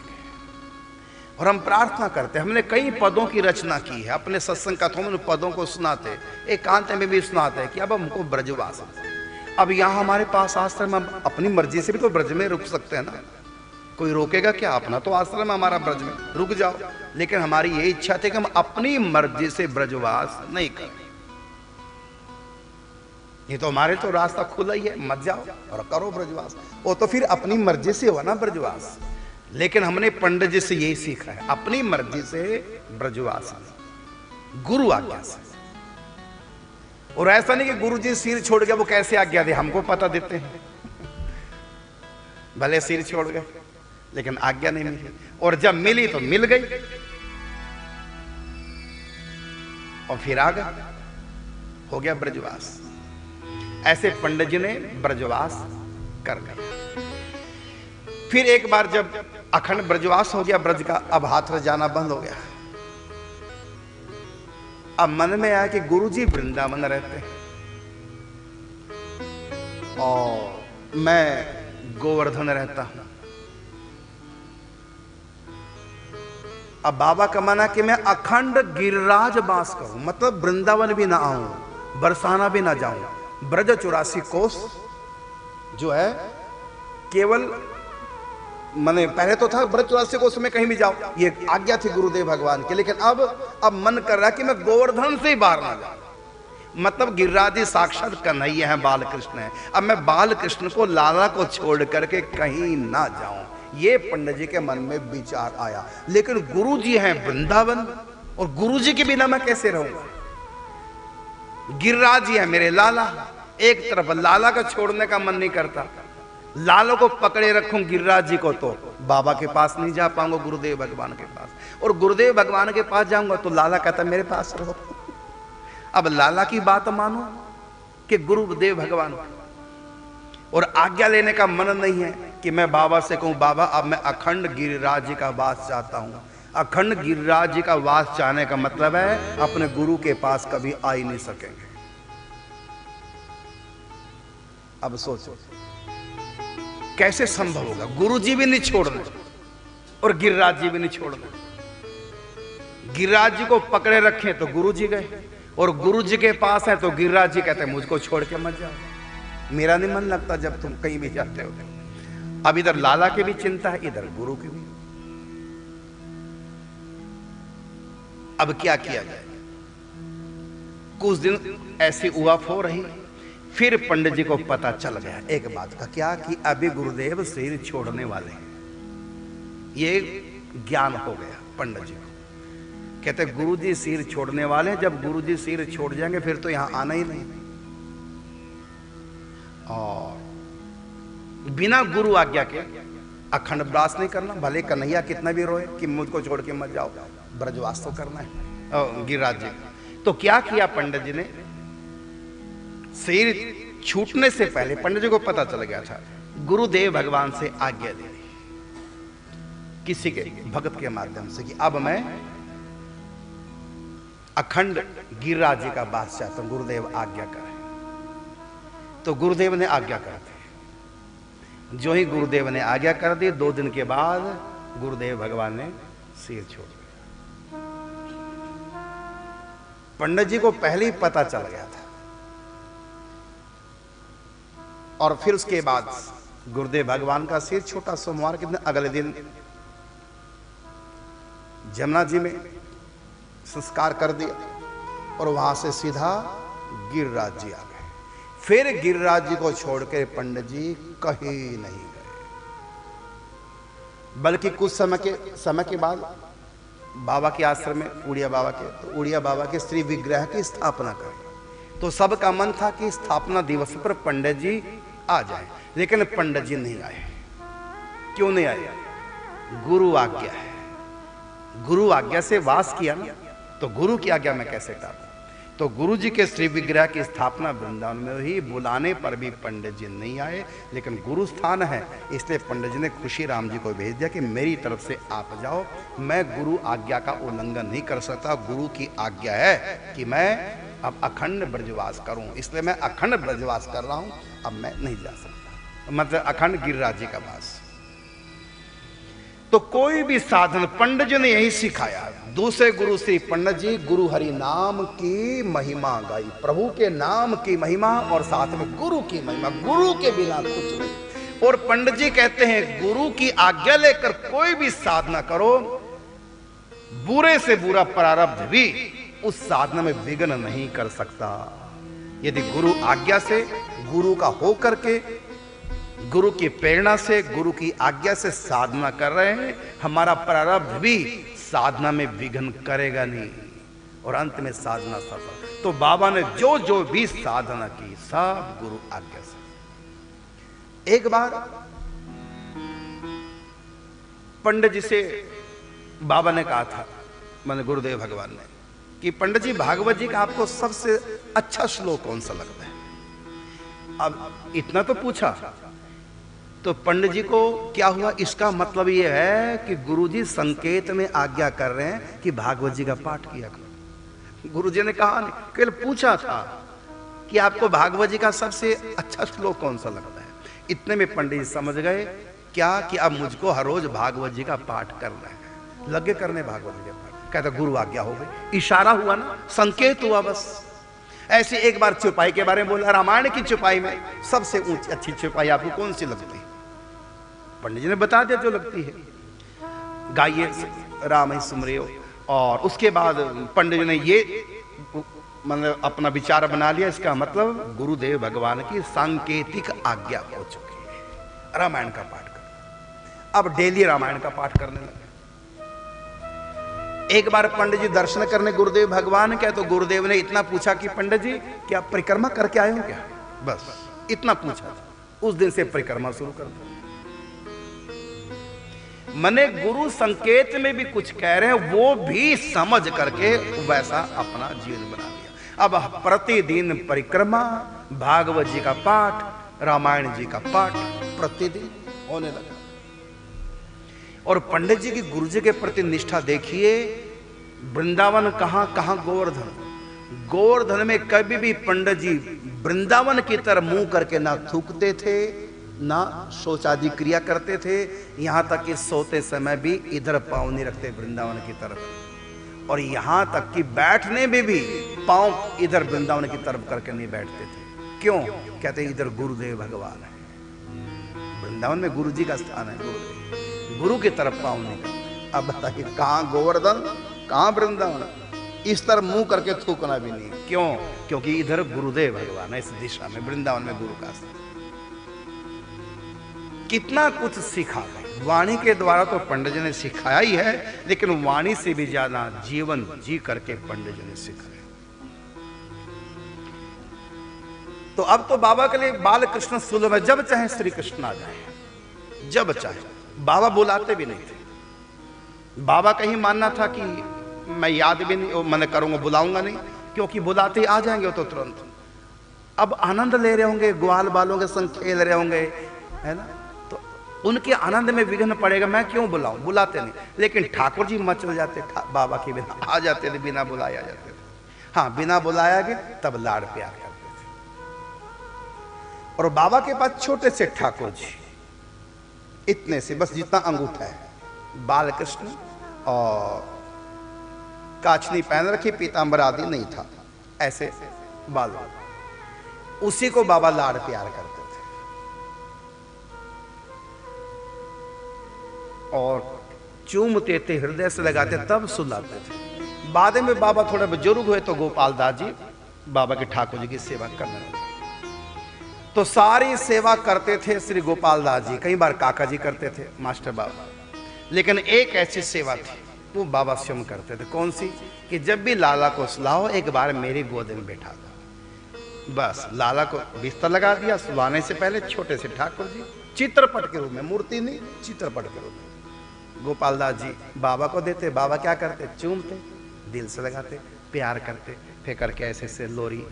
और हम प्रार्थना करते, हमने कई पदों की रचना की है, अपने सत्संग कथाओं में पदों को सुनाते, एकांत में भी सुनाते कि अब हमको ब्रजवास, अब यहाँ हमारे पास आश्रम, हम अपनी मर्जी से भी तो ब्रज में रुक सकते हैं ना, कोई रोकेगा क्या? अपना तो आश्रम है हमारा, ब्रज में रुक जाओ। लेकिन हमारी ये इच्छा थी कि हम अपनी मर्जी से ब्रजवास नहीं करें। ये तो हमारे तो रास्ता खुला ही है, मत जाओ और करो ब्रजवास। वो तो फिर अपनी मर्जी से हुआ ना ब्रजवास। लेकिन हमने पंडित जी से यही सीखा है, अपनी मर्जी से ब्रजवास, गुरु आज्ञा से। और ऐसा नहीं कि गुरु जी सिर छोड़ गया, वो कैसे आज्ञा दे, हमको पता देते हैं। भले सिर छोड़ गए लेकिन आज्ञा नहीं मिली, और जब मिली तो मिल गई और फिर आ गए, हो गया ब्रजवास। ऐसे पंडित जी ने ब्रजवास कर लिया। फिर एक बार जब अखंड ब्रजवास हो गया ब्रज का, अब हाथरस जाना बंद हो गया। अब मन में आया कि गुरुजी वृंदावन रहते हैं और मैं गोवर्धन रहता हूं। अब बाबा का माना कि मैं अखंड गिरिराज वास करूं, मतलब वृंदावन भी ना आऊं, बरसाना भी ना जाऊं। ब्रज 84 कोस जो है केवल मैंने पहले तो था ब्रज 84 कोस में कहीं भी जाओ, ये आज्ञा थी गुरुदेव भगवान की, लेकिन अब मन कर रहा है कि मैं गोवर्धन से ही बाहर ना जाऊं। मतलब गिरिराज साक्षात कन्हैया है, बाल कृष्ण है। अब मैं बाल कृष्ण को, लाला को छोड़ करके कहीं ना जाऊं, ये पंडित जी के मन में विचार आया। लेकिन गुरु जी हैं वृंदावन, और गुरु जी के बिना मैं कैसे रहूंगा? गिरिराज जी है मेरे लाला, एक तरफ लाला का छोड़ने का मन नहीं करता, लालों को पकड़े रखूं गिरिराज जी को तो बाबा के पास नहीं जा पाऊंगा, गुरुदेव भगवान के पास। और गुरुदेव भगवान के पास जाऊंगा तो लाला कहता मेरे पास रहो। अब लाला की बात मानो कि गुरुदेव भगवान, और आज्ञा लेने का मन नहीं है कि मैं बाबा से कहूं बाबा अब मैं अखंड गिरिराज जी का वास चाहता हूं। अखंड गिरिराज जी का वास चाहने का मतलब है अपने गुरु के पास कभी आ ही नहीं सकेंगे। अब सोचो कैसे संभव होगा? गुरु जी भी नहीं छोड़ना और गिरिराज जी भी नहीं छोड़ना। गिरिराज जी को पकड़े रखे तो गुरु जी गए, और गुरु जी के पास है तो गिरिराज जी कहते हैं मुझको छोड़ के मत जाओ, मेरा नहीं मन लगता जब तुम कहीं भी जाते हो। अब इधर लाला की भी चिंता है, इधर गुरु की भी। अब क्या किया जाए? कुछ दिन ऐसी उआफ हो रही, फिर पंडित जी को पता चल गया एक बात का, क्या कि अभी गुरुदेव शरीर छोड़ने वाले हैं। ये ज्ञान हो गया पंडित जी को। कहते गुरु जी सिर छोड़ने वाले हैं, जब गुरु जी सिर छोड़ जाएंगे फिर तो यहां आना ही नहीं, और बिना गुरु आज्ञा के अखंड वास नहीं करना। भले कन्हैया कितना भी रोए कि मुझको छोड़ के मत जाओ, ब्रजवास तो करना है गिरिराज जी। तो क्या किया पंडित जी ने? शरीर छूटने से पहले पंडित जी को पता चल गया था, गुरुदेव भगवान से आज्ञा ले ली किसी के भक्त के माध्यम से कि अब मैं अखंड गिरिराज जी का वास चाहता हूं, गुरुदेव आज्ञा करें। तो guरुदेव ने आज्ञा कर दी। जो ही गुरुदेव ने आज्ञा कर दी, 2 दिन के बाद गुरुदेव भगवान ने सिर छोड़ दिया। पंडित जी को पहले ही पता चल गया था, और फिर उसके बाद गुरुदेव भगवान का सिर छोटा सोमवार के दिन अगले दिन जमुना जी में संस्कार कर दिया, और वहां से सीधा गिरिराज जी आ गए। फिर गिरिराज जी को छोड़कर पंडित जी कहीं नहीं गए, बल्कि कुछ समय के बाद बाबा के आश्रम में उड़िया बाबा के, तो उड़िया बाबा के श्री विग्रह की स्थापना करें। तो सबका मन था कि स्थापना दिवस पर पंडित जी आ जाए, लेकिन पंडित जी नहीं आए। क्यों नहीं आए? गुरु आज्ञा है, गुरु आज्ञा से वास किया ना, तो गुरु की आज्ञा में कैसे टालूं? तो गुरु जी के श्री विग्रह की स्थापना वृंदावन में हुई, बुलाने पर भी पंडित जी नहीं आए, लेकिन गुरु स्थान है इसलिए पंडित जी ने खुशी राम जी को भेज दिया कि मेरी तरफ से आप जाओ, मैं गुरु आज्ञा का उल्लंघन नहीं कर सकता। गुरु की आज्ञा है कि मैं अब अखंड ब्रजवास करूं, इसलिए मैं अखंड ब्रजवास कर रहा हूं, अब मैं नहीं जा सकता, मतलब अखंड गिरिराज जी का वास। तो कोई भी साधन पंडित जी ने यही सिखाया। दूसरे गुरु श्री पंडित जी गुरु हरि नाम की महिमा गाई, प्रभु के नाम की महिमा और साथ में गुरु की महिमा, गुरु के बिना कुछ नहीं। और पंडित जी कहते हैं गुरु की आज्ञा लेकर कोई भी साधना करो, बुरे से बुरा प्रारब्ध भी उस साधना में विघ्न नहीं कर सकता। यदि गुरु आज्ञा से, गुरु का हो करके, गुरु की प्रेरणा से, गुरु की आज्ञा से साधना कर रहे हैं, हमारा प्रारब्ध भी साधना में विघ्न करेगा नहीं, और अंत में साधना सफल। तो बाबा ने जो जो भी साधना की सब गुरु आज्ञा से। एक बार पंडित जी से बाबा ने कहा था, मैंने गुरुदेव भगवान ने, कि पंडित जी भागवत जी का आपको सबसे अच्छा श्लोक कौन सा लगता है? अब इतना तो पूछा, तो पंडित जी को क्या हुआ, इसका मतलब यह है कि गुरुजी संकेत में आज्ञा कर रहे हैं कि भागवत जी का पाठ किया करो। गुरुजी ने कहा नहीं, केवल पूछा था कि आपको भागवत जी का सबसे अच्छा श्लोक कौन सा लगता है। इतने में पंडित जी समझ गए क्या कि अब मुझको हर रोज भागवत जी का पाठ करना है। लगे करने भागवत जी का पाठ। कहता गुरु आज्ञा हो गई। इशारा हुआ ना, संकेत हुआ बस। ऐसे एक बार चौपाई के बारे में बोला, रामायण की चौपाई में सबसे ऊंची अच्छी चौपाई आपको कौन सी लगती है? पंडित जी ने बता दिया जो लगती है, गाइए राम ही सुमरियो। और उसके बाद पंडित जी ने ये मतलब अपना विचार बना लिया, इसका मतलब गुरुदेव भगवान की सांकेतिक आज्ञा हो चुकी है, रामायण का पाठ कर। अब डेली रामायण का पाठ करने लगे। एक बार पंडित जी दर्शन करने गुरुदेव भगवान के, तो गुरुदेव ने इतना पूछा कि पंडित जी क्या परिक्रमा करके आए हो क्या? बस इतना पूछा था। उस दिन से परिक्रमा शुरू कर दी। मने गुरु संकेत में भी कुछ कह रहे हैं, वो भी समझ करके वैसा अपना जीवन बना लिया। अब प्रतिदिन परिक्रमा, भागवत जी का पाठ, रामायण जी का पाठ प्रतिदिन होने लगा। और पंडित जी की गुरु जी के प्रति निष्ठा देखिए। वृंदावन कहां कहां गोवर्धन। गोवर्धन में कभी भी पंडित जी वृंदावन की तरफ मुंह करके ना थूकते थे, ना शौचादि क्रिया करते थे। यहां तक कि सोते समय भी इधर पांव नहीं रखते वृंदावन की तरफ। और यहां तक कि बैठने में भी पांव इधर वृंदावन की तरफ करके नहीं बैठते थे। क्यों? कहते इधर गुरुदेव भगवान है, वृंदावन में गुरु जी का स्थान है। गुरु की तरफ पांव नहीं करते। अब बताइए कहां गोवर्धन कहां वृंदावन? इस तरफ मुंह करके थूकना भी नहीं। क्यों? क्योंकि इधर गुरुदेव भगवान है, इस दिशा में वृंदावन में गुरु का स्थान। कितना कुछ सीखा है वाणी के द्वारा, तो पंडित जी ने सिखाया ही है, लेकिन वाणी से भी ज्यादा जीवन जी करके पंडित जी ने सिखाया। तो अब तो बाबा के लिए बाल कृष्ण सुलभ है, जब चाहे श्री कृष्ण आ जाए, जब चाहे। बाबा बुलाते भी नहीं थे। बाबा का ही मानना था कि मैं याद भी नहीं मैंने करूंगा, बुलाऊंगा नहीं, क्योंकि बुलाते ही आ जाएंगे तो तुरंत। अब आनंद ले रहे होंगे, ग्वाल बालों के संग खेल रहे होंगे, है ना, तो उनके आनंद में विघ्न पड़ेगा, मैं क्यों बुलाऊं? बुलाते नहीं। लेकिन ठाकुर जी मचल जाते, बाबा के बिना आ जाते थे, बिना बुलाए आ जाते थे। हाँ, बिना बुलाया गए तब लाड़ प्यार करते थे। और बाबा के पास छोटे से ठाकुर जी, इतने से, बस जितना अंगूठा है, बाल कृष्ण, और काचनी पहन रखी, पीतांबर आदि नहीं था, ऐसे बाल, उसी को बाबा लाड़ प्यार करते थे। और चूमते थे, हृदय से लगाते, तब सुलाते थे। बाद में बाबा थोड़े बुजुर्ग हुए तो गोपाल दास जी बाबा के ठाकुर जी की सेवा करने लगे। तो सारी सेवा करते थे श्री गोपाल दास जी, कई बार काका जी करते थे, मास्टर बाबा। लेकिन एक ऐसी सेवा थी वो बाबा स्वयं करते थे। कौन सी? कि जब भी लाला को सुलाओ एक बार मेरी गोद में बैठा दो। बस लाला को बिस्तर लगा दिया, सुलाने से पहले छोटे से ठाकुर जी चित्रपट के रूप में, मूर्ति नहीं, चित्रपट के रूप में गोपाल दास जी बाबा को देते। बाबा क्या करते? चूमते, दिल से लगाते, प्यार करते, फिर करके ऐसे से लोरी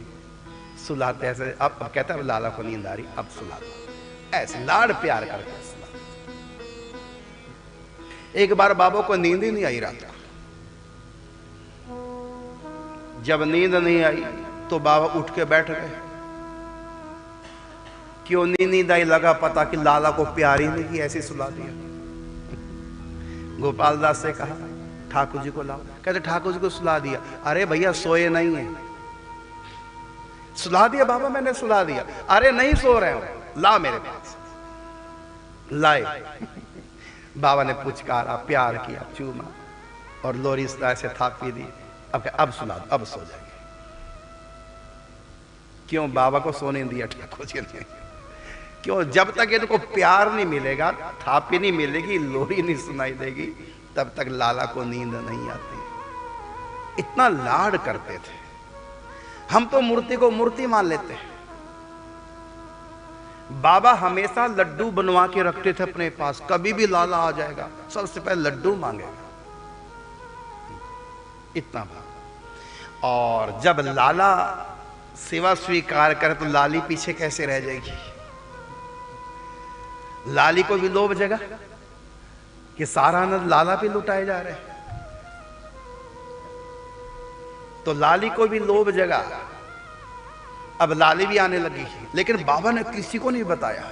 सुलाते। ऐसे अब कहता है लाला को नींद आ रही, अब सुला दो, ऐसे लाड़ प्यार करके सुला। एक बार बाबा को नींद ही नहीं आई रात को। जब नींद नहीं आई तो बाबा उठ के बैठ गए। क्यों नींद आई? लगा पता कि लाला को प्यार ही नहीं की, ऐसे सुला दिया। गोपाल दास से कहा ठाकुर जी को लाओ। कहते ठाकुर जी को सुला दिया। अरे भैया सोए नहीं है। सुला दिया बाबा, मैंने सुला दिया। अरे नहीं सो रहे हो, ला मेरे पास। लाए। बाबा ने पुचकारा, प्यार किया, चूमा और लोरी से थापी दी। अब सुला दो, अब सो जाएंगे। क्यों? बाबा को सोने दिया ठाकुर जी ने। क्यों? जब तक इनको प्यार नहीं मिलेगा, थापी नहीं मिलेगी, लोरी नहीं सुनाई देगी, तब तक लाला को नींद नहीं आती। इतना लाड करते थे। हम तो मूर्ति को मूर्ति मान लेते हैं। बाबा हमेशा लड्डू बनवा के रखते थे अपने पास। कभी भी लाला आ जाएगा सबसे पहले लड्डू मांगेगा, इतना भाव। और जब लाला सेवा स्वीकार करे तो लाली पीछे कैसे रह जाएगी? लाली को भी लोभ जगा कि सारा आनंद लाला पे लुटाए जा रहे हैं, तो लाली को भी लोभ जगा। अब लाली भी आने लगी, लेकिन बाबा ने किसी को नहीं बताया।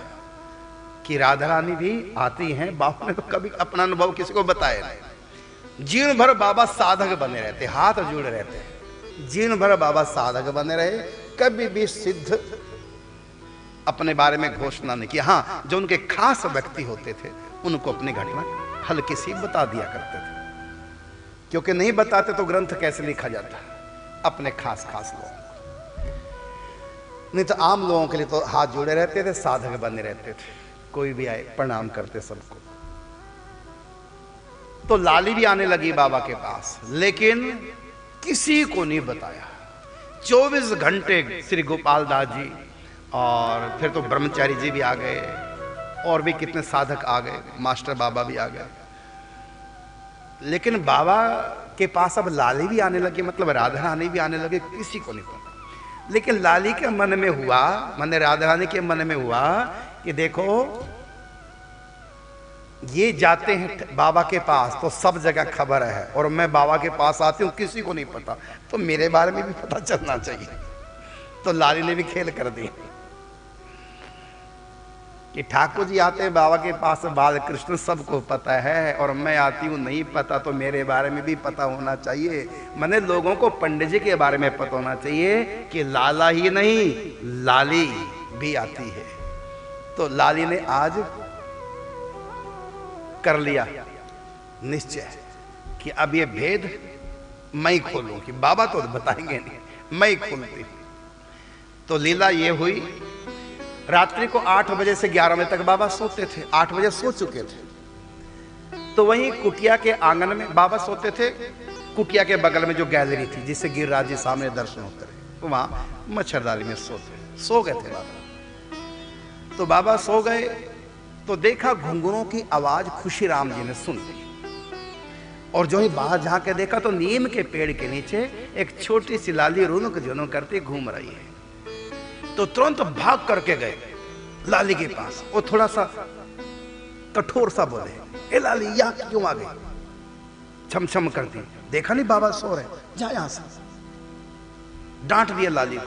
कि राधा रानी भी आती हैं। बाबा ने तो कभी अपना अनुभव किसी को बताया नहीं। जीवन भर बाबा साधक बने रहते, हाथ जुड़े रहते। जीवन भर बाबा साधक बने रहे, कभी भी सिद्ध अपने बारे में घोषणा नहीं किया। हाँ, जो उनके खास व्यक्ति होते थे उनको अपनी घटना हल्की सी बता दिया करते थे, क्योंकि नहीं बताते तो ग्रंथ कैसे लिखा जाता, अपने खास खास लोगों को। नहीं तो आम लोगों के लिए तो हाथ जोड़े रहते थे, साधक बने रहते थे, कोई भी आए प्रणाम करते सबको। तो लाली भी आने लगी बाबा के पास, लेकिन किसी को नहीं बताया। 24 घंटे श्री गोपाल दास जी और फिर तो ब्रह्मचारी जी भी आ गए, और भी कितने साधक आ गए, मास्टर बाबा भी आ गए। लेकिन बाबा के पास अब लाली भी आने लगी, मतलब राधा रानी भी आने लगे, किसी को नहीं पता। लेकिन लाली के मन में हुआ, मन राधा रानी के मन में हुआ कि देखो ये जाते हैं बाबा के पास तो सब जगह खबर है, और मैं बाबा के पास आती हूँ किसी को नहीं पता, तो मेरे बारे में भी पता चलना चाहिए। तो लाली ने भी खेल कर दिया कि ठाकुर जी आते हैं बाबा के पास, बाल कृष्ण सबको पता है, और मैं आती हूँ नहीं पता, तो मेरे बारे में भी पता होना चाहिए। मैंने लोगों को पंडित जी के बारे में पता होना चाहिए कि लाला ही नहीं लाली भी आती है। तो लाली ने आज कर लिया निश्चय कि अब ये भेद मैं ही खोलूं, कि बाबा तो बताएंगे नहीं, मैं ही खोलती। तो लीला ये हुई, रात्रि को 8 बजे से 11 बजे तक बाबा सोते थे। 8 बजे सो चुके थे। तो वहीं कुटिया के आंगन में बाबा सोते थे। कुटिया के बगल में जो गैलरी थी जिससे गिरिराज जी सामने दर्शन होते रहे, तो वहां मच्छरदानी में सो गए थे बाबा। तो बाबा सो गए तो देखा घुंघरों की आवाज खुशीराम जी ने सुन ली, और जो ही बाहर झांक देखा तो नीम के पेड़ के नीचे एक छोटी सी लाली रुनुक झुनुक करती घूम रही है। तो तुरंत भाग करके गए लाली के पास। वो थोड़ा सा कठोर सा बोले, ए लाली यहां क्यों आ गई? छमछम करती, देखा नहीं बाबा सो रहे, जा यहां से। डांट दिया लाली को।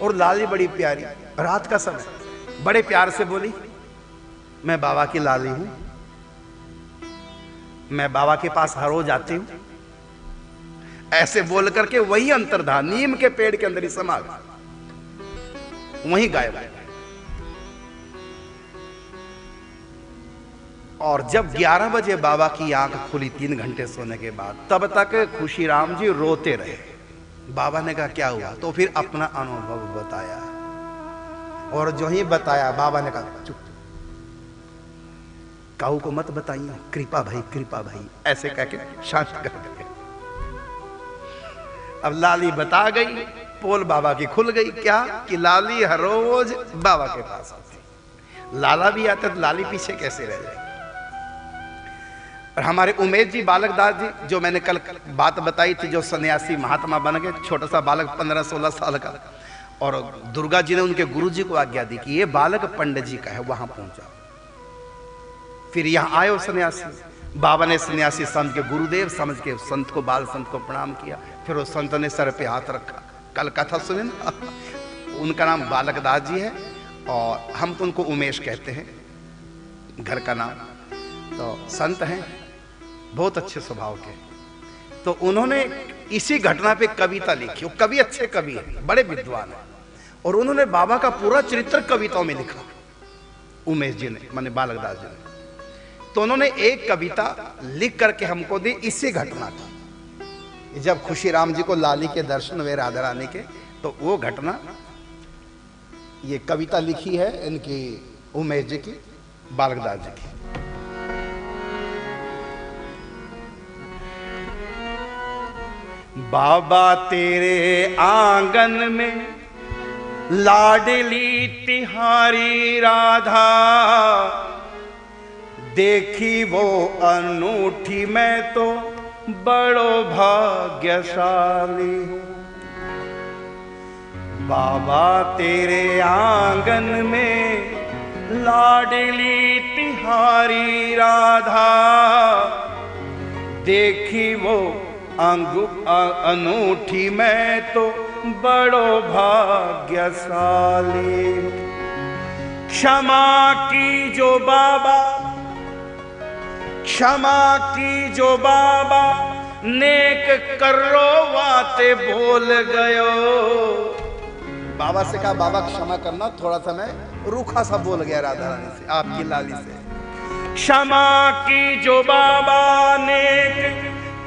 और लाली बड़ी प्यारी, रात का समय, बड़े प्यार से बोली, मैं बाबा की लाली हूं, मैं बाबा के पास हर रोज आती हूं। ऐसे बोल करके वही अंतर्धान नीम के पेड़ के अंदर ही समा गया, वहीं गायब है। और जब 11 बजे बाबा की आंख खुली 3 घंटे सोने के बाद, तब तक खुशीराम जी रोते रहे। बाबा ने कहा क्या हुआ? तो फिर अपना अनुभव बताया, और जो ही बताया बाबा ने कहा चुप, काऊ को मत बताइए, कृपा भाई ऐसे कह के शांत कर दिया। अब लाली बता गई, पोल बाबा की खुल गई। क्या कि लाली हर रोज बाबा के पास आती, लाला भी आता तो लाली पीछे कैसे रह जाए। और हमारे उमेश जी बालक दास जी, जो मैंने कल बात बताई थी, जो सन्यासी महात्मा बन गए, छोटा सा बालक 15-16 साल का, और दुर्गा जी ने उनके गुरु जी को आज्ञा दी कि ये बालक पंडित जी का है, वहां पहुंचाओ। फिर यहां आए सन्यासी। बाबा ने सन्यासी संत के गुरुदेव समझ के संत को, बाल संत को प्रणाम किया। फिर उस संत ने सर पे हाथ रखा। कल कथा सुने ना, उनका नाम बालक दास जी है, और हम तो उनको उमेश कहते हैं, घर का नाम। तो संत हैं, बहुत अच्छे स्वभाव के। तो उन्होंने इसी घटना पे कविता लिखी। वो कवि अच्छे कवि हैं, बड़े विद्वान हैं, और उन्होंने बाबा का पूरा चरित्र कविताओं में लिखा, उमेश जी ने, माने बालक दास जी ने। तो उन्होंने एक कविता लिख करके हमको दी इसी घटना की। जब खुशीराम जी को लाली के दर्शन हुए राधा रानी के, तो वो घटना, ये कविता लिखी है इनकी उमेश जी की, बालक दास जी की। बाबा तेरे आंगन में लाडली तिहारी राधा, देखी वो अनूठी मैं तो बड़ो भाग्यशाली हूँ। बाबा तेरे आंगन में लाडली तिहारी राधा, देखी वो अनूठी मैं तो बड़ो भाग्यशाली। क्षमा की जो बाबा, क्षमा की जो बाबा, नेक कर्रो बातें बोल गयो। बाबा से कहा बाबा क्षमा करना, थोड़ा सा मैं रूखा सा बोल गया राधा रानी से, आपकी लाली से। क्षमा की जो बाबा, नेक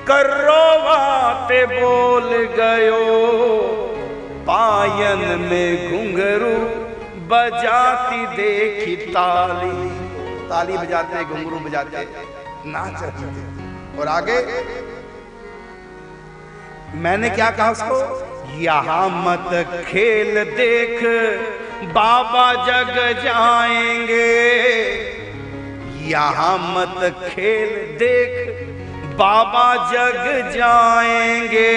कर्रो बातें बोल गयो। पायन में घुंघरू बजाती देखी ताली, ताली बजाते घुंघरू बजाते नाच रहे थे। और आगे मैंने क्या कहा उसको, यहाँ मत खेल देख बाबा जग जाएंगे। यहाँ मत खेल देख बाबा जग जाएंगे।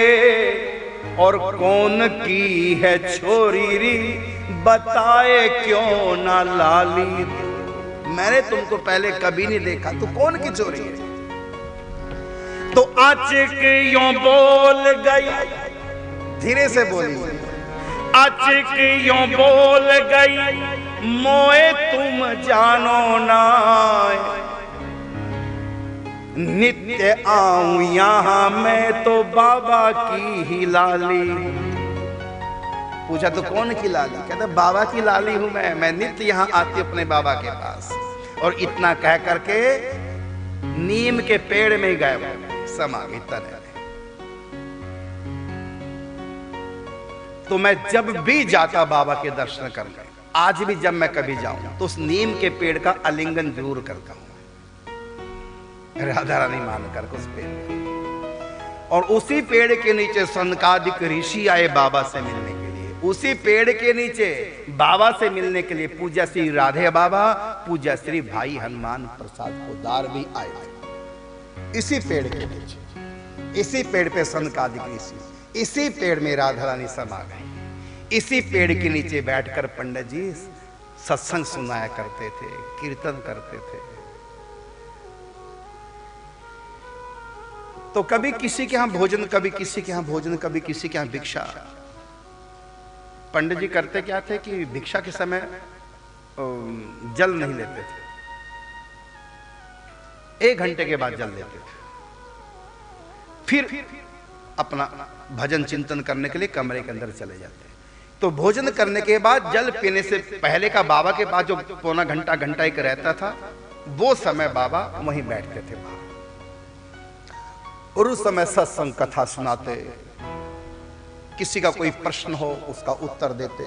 और कौन की है छोरी री, बताए क्यों ना लाली। मैंने तुमको पहले कभी नहीं देखा, तू कौन की चोरी है। तो अचक यूं बोल गई, धीरे से बोली, अचक यूं बोल गई, मोए तुम जानो ना। नित्य आऊं यहां मैं तो बाबा की ही लाली। पूछा तो कौन की लाली, कहता बाबा की लाली हूं मैं नित्य यहां आती अपने बाबा के पास। और इतना कह करके नीम के पेड़ में गए, समा गई तने। तो मैं जब भी जाता बाबा के दर्शन करने, आज भी जब मैं कभी जाऊं तो उस नीम के पेड़ का आलिंगन जरूर करता हूं, राधा रानी मानकर उस पेड़। और उसी पेड़ के नीचे सनकादिक ऋषि आए बाबा से मिलने के लिए। उसी पेड़ के नीचे बाबा से मिलने के लिए पूज्य श्री राधे बाबा, पूज्य श्री भाई हनुमान प्रसाद पोदार भी आए थे। इसी पेड़ के नीचे, इसी पेड़ पे सनकादिक ऋषि, इसी पेड़ में राधा रानी समा गई। इसी पेड़ के नीचे बैठकर पंडित जी सत्संग सुनाया करते थे, कीर्तन करते थे। तो कभी किसी के यहां भोजन, कभी किसी के यहां भोजन, कभी किसी के यहां भिक्षा। पंडित जी करते क्या थे कि भिक्षा के समय जल नहीं लेते थे, 1 घंटे के बाद जल लेते थे। फिर अपना भजन चिंतन करने के लिए कमरे के अंदर चले जाते। तो भोजन करने के बाद जल पीने से पहले का बाबा के पास जो पौना घंटा घंटा एक रहता था, वो समय बाबा वहीं बैठते थे बाहर। और उस समय सत्संग कथा सुनाते, किसी का कोई प्रश्न हो उसका उत्तर देते,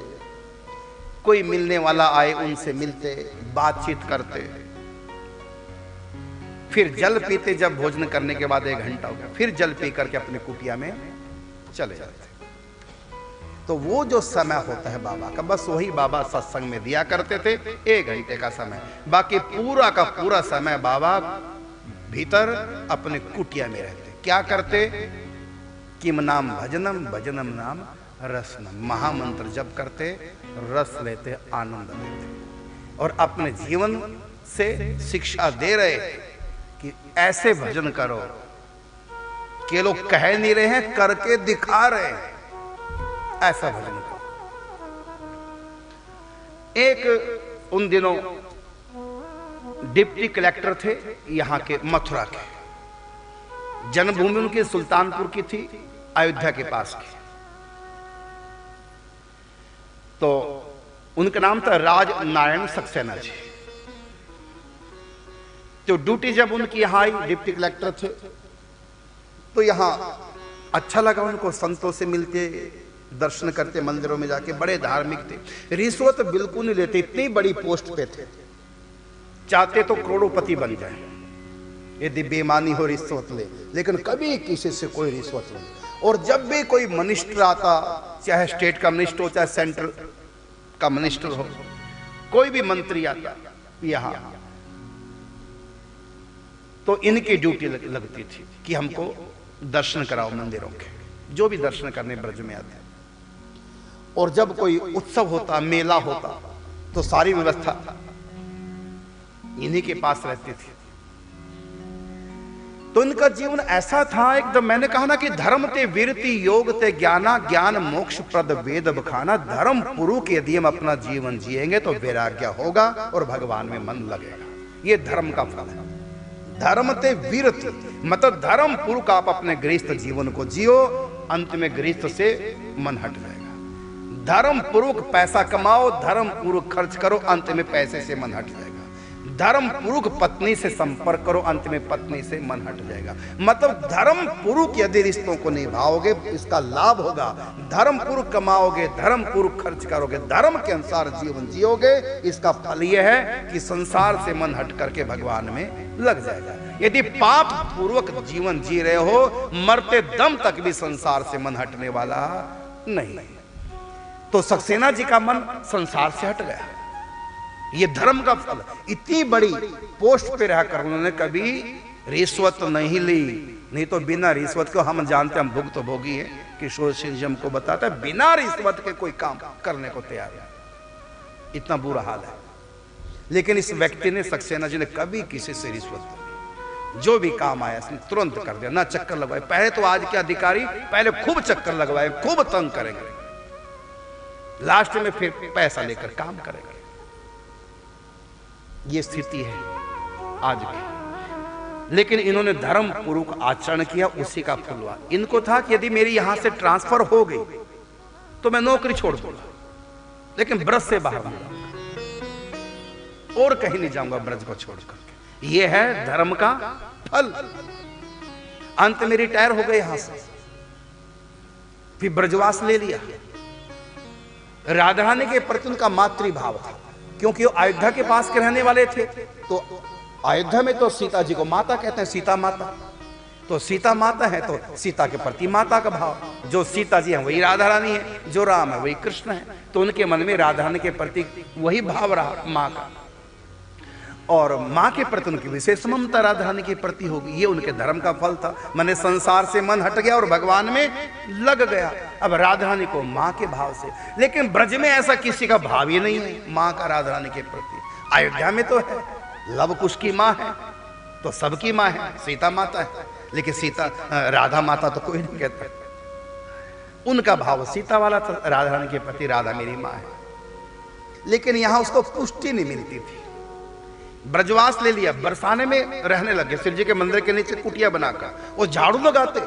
कोई मिलने वाला आए उनसे मिलते, बातचीत करते। फिर जल पीते, जब भोजन करने के बाद 1 घंटा हो गया, फिर जल पी करके अपने कुटिया में चले जाते। तो वो जो समय होता है बाबा का, बस वही बाबा सत्संग में दिया करते थे, 1 घंटे का समय। बाकी पूरा का पूरा समय बाबा भीतर अपने कुटिया में रहते। क्या करते, किम नाम भजनम, भजनम नाम रसनम। महामंत्र जप करते, रस लेते, आनंद लेते। और अपने जीवन से शिक्षा दे रहे कि ऐसे भजन करो कि लोग कह नहीं रहे हैं, करके दिखा रहे हैं, ऐसा भजन करो। एक उन दिनों डिप्टी कलेक्टर थे यहां के, मथुरा के। जन्मभूमि उनकी सुल्तानपुर की थी, अयोध्या के पास की। तो उनका नाम था राज नारायण सक्सेना जी। तो ड्यूटी जब उनकी यहां आई, डिप्टी कलेक्टर थे, तो यहां अच्छा लगा उनको, संतों से मिलते, दर्शन करते, मंदिरों में जाके, बड़े धार्मिक थे। रिश्वत बिल्कुल नहीं लेते, इतनी बड़ी पोस्ट पे थे। चाहते तो करोड़पति बन जाए यदि बेईमानी हो, रिश्वत ले, लेकिन कभी किसी से कोई रिश्वत नहीं। और जब भी कोई मिनिस्टर आता, चाहे स्टेट का मिनिस्टर हो, चाहे सेंट्रल का मिनिस्टर हो, कोई भी मंत्री आता यहां, तो इनकी ड्यूटी लगती थी कि हमको दर्शन कराओ मंदिरों के, जो भी दर्शन करने ब्रज में आते। और जब कोई उत्सव होता, मेला होता, तो सारी व्यवस्था इन्हीं के पास रहती थी। तो इनका जीवन ऐसा था एकदम, मैंने कहा ना कि धर्म ते वीरति योग ते ज्ञाना ज्ञान मोक्ष प्रद वेद बखाना। धर्म पूर्वक यदि हम अपना जीवन जिएंगे तो वैराग्य होगा और भगवान में मन लगेगा। ये धर्म का फल है। धर्म ते वीरति मतलब धर्म पूर्वक आप अपने गृहस्थ जीवन को जियो, अंत में गृहस्थ से मन हट जाएगा। धर्म पूर्वक पैसा कमाओ, धर्म पूर्वक खर्च करो, अंत में पैसे से मन हट जाएगा। धर्म पूर्वक पत्नी से संपर्क करो, अंत में पत्नी से मन हट जाएगा। मतलब धर्म पूर्वक यदि रिश्तों को निभाओगे इसका लाभ होगा। धर्म पूर्वक कमाओगे, धर्म पूर्वक खर्च करोगे, धर्म के अनुसार जीवन जियोगे, इसका फल यह है कि संसार से मन हट करके भगवान में लग जाएगा। यदि पाप पूर्वक जीवन जी रहे हो, मरते दम तक भी संसार से मन हटने वाला नहीं। तो सक्सेना जी का मन संसार से हट गया। ये धर्म का फल। इतनी बड़ी पोस्ट पे रहकर उन्होंने कभी रिश्वत नहीं ली, नहीं तो बिना रिश्वत को हम जानते, हम भुगत तो भोगी है। किशोर सिंह जी हमको बताता है बिना रिश्वत के कोई काम करने को तैयार है, इतना बुरा हाल है। लेकिन इस व्यक्ति ने, सक्सेना जी ने कभी किसी से रिश्वत नहीं, जो भी काम आया इसने तुरंत कर दिया, ना चक्कर लगवाए। पहले तो आज के अधिकारी पहले खूब चक्कर लगवाए, खूब तंग करेंगे, लास्ट में फिर पैसा लेकर काम करेंगे। ये स्थिति है आज की। लेकिन इन्होंने धर्म पूर्वक आचरण किया, उसी का फल हुआ। इनको था कि यदि मेरी यहां से ट्रांसफर हो गई तो मैं नौकरी छोड़ दूंगा, लेकिन ब्रज से बाहर नहीं जाऊंगा और कहीं नहीं जाऊंगा ब्रज को छोड़ करके। यह है धर्म का फल। अंत में रिटायर हो गए यहां से, फिर ब्रजवास ले लिया। राधा रानी के प्रति उनका मातृभाव था, क्योंकि वो अयोध्या के पास के रहने वाले थे। तो अयोध्या में तो सीता जी को माता कहते हैं, सीता माता। तो सीता माता है तो सीता के प्रति माता का भाव। जो सीता जी है वही राधा रानी है, जो राम है वही कृष्ण है। तो उनके मन में राधा रानी के प्रति वही भाव रहा माँ का, और माँ के प्रति उनकी विशेष ममता राधा रानी के प्रति होगी। ये उनके धर्म का फल था। मैंने संसार से मन हट गया और भगवान में लग गया। अब राधा रानी को माँ के भाव से, लेकिन ब्रज में ऐसा किसी का भाव ही नहीं है माँ का राधा रानी के प्रति। अयोध्या में तो है, लव कुश की माँ है तो सबकी माँ है, सीता माता है, लेकिन सीता राधा माता तो कोई नहीं कहता। उनका भाव सीता वाला था राधा रानी के प्रति, राधा मेरी माँ है। लेकिन यहां उसको पुष्टि नहीं मिलती थी। ब्रजवास ले लिया, बरसाने में रहने लगे, शिव जी के मंदिर के नीचे कुटिया बनाकर वो झाड़ू लगाते।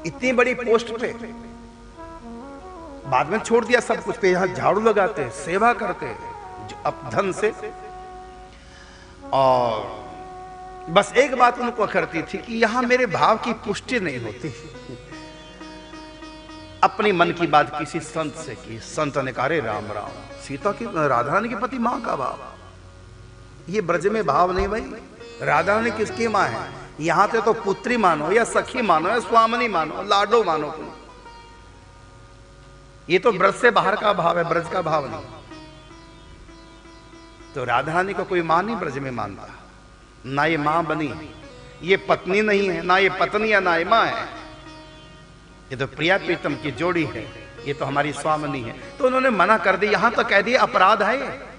इतनी बड़ी पोस्ट पे, बाद में छोड़ दिया सब कुछ पे, यहां झाड़ू लगाते, सेवा करते अब धन से। और बस एक बात उनको करती थी कि यहां मेरे भाव की पुष्टि नहीं होती। अपनी मन की बात किसी संत से की, संत ने कहा राम राम, सीता की राधा रानी के पति मां का भाव, ये ब्रज में भाव नहीं भाई। राधा रानी किसकी मां है? यहां से तो पुत्री मानो या सखी मानो या स्वामिनी मानो, लाडो मानो तुम। ये तो ब्रज से बाहर का भाव है, ब्रज का भाव नहीं। तो राधा रानी को कोई मां नहीं ब्रज में मानता, ना ये मां बनी, ये पत्नी नहीं है, ना ये पत्नी है, ना ये मां है। ये तो प्रिया प्रीतम की जोड़ी है, ये तो हमारी स्वामिनी है। तो उन्होंने मना कर दी, यहां तो कह दिया अपराध है।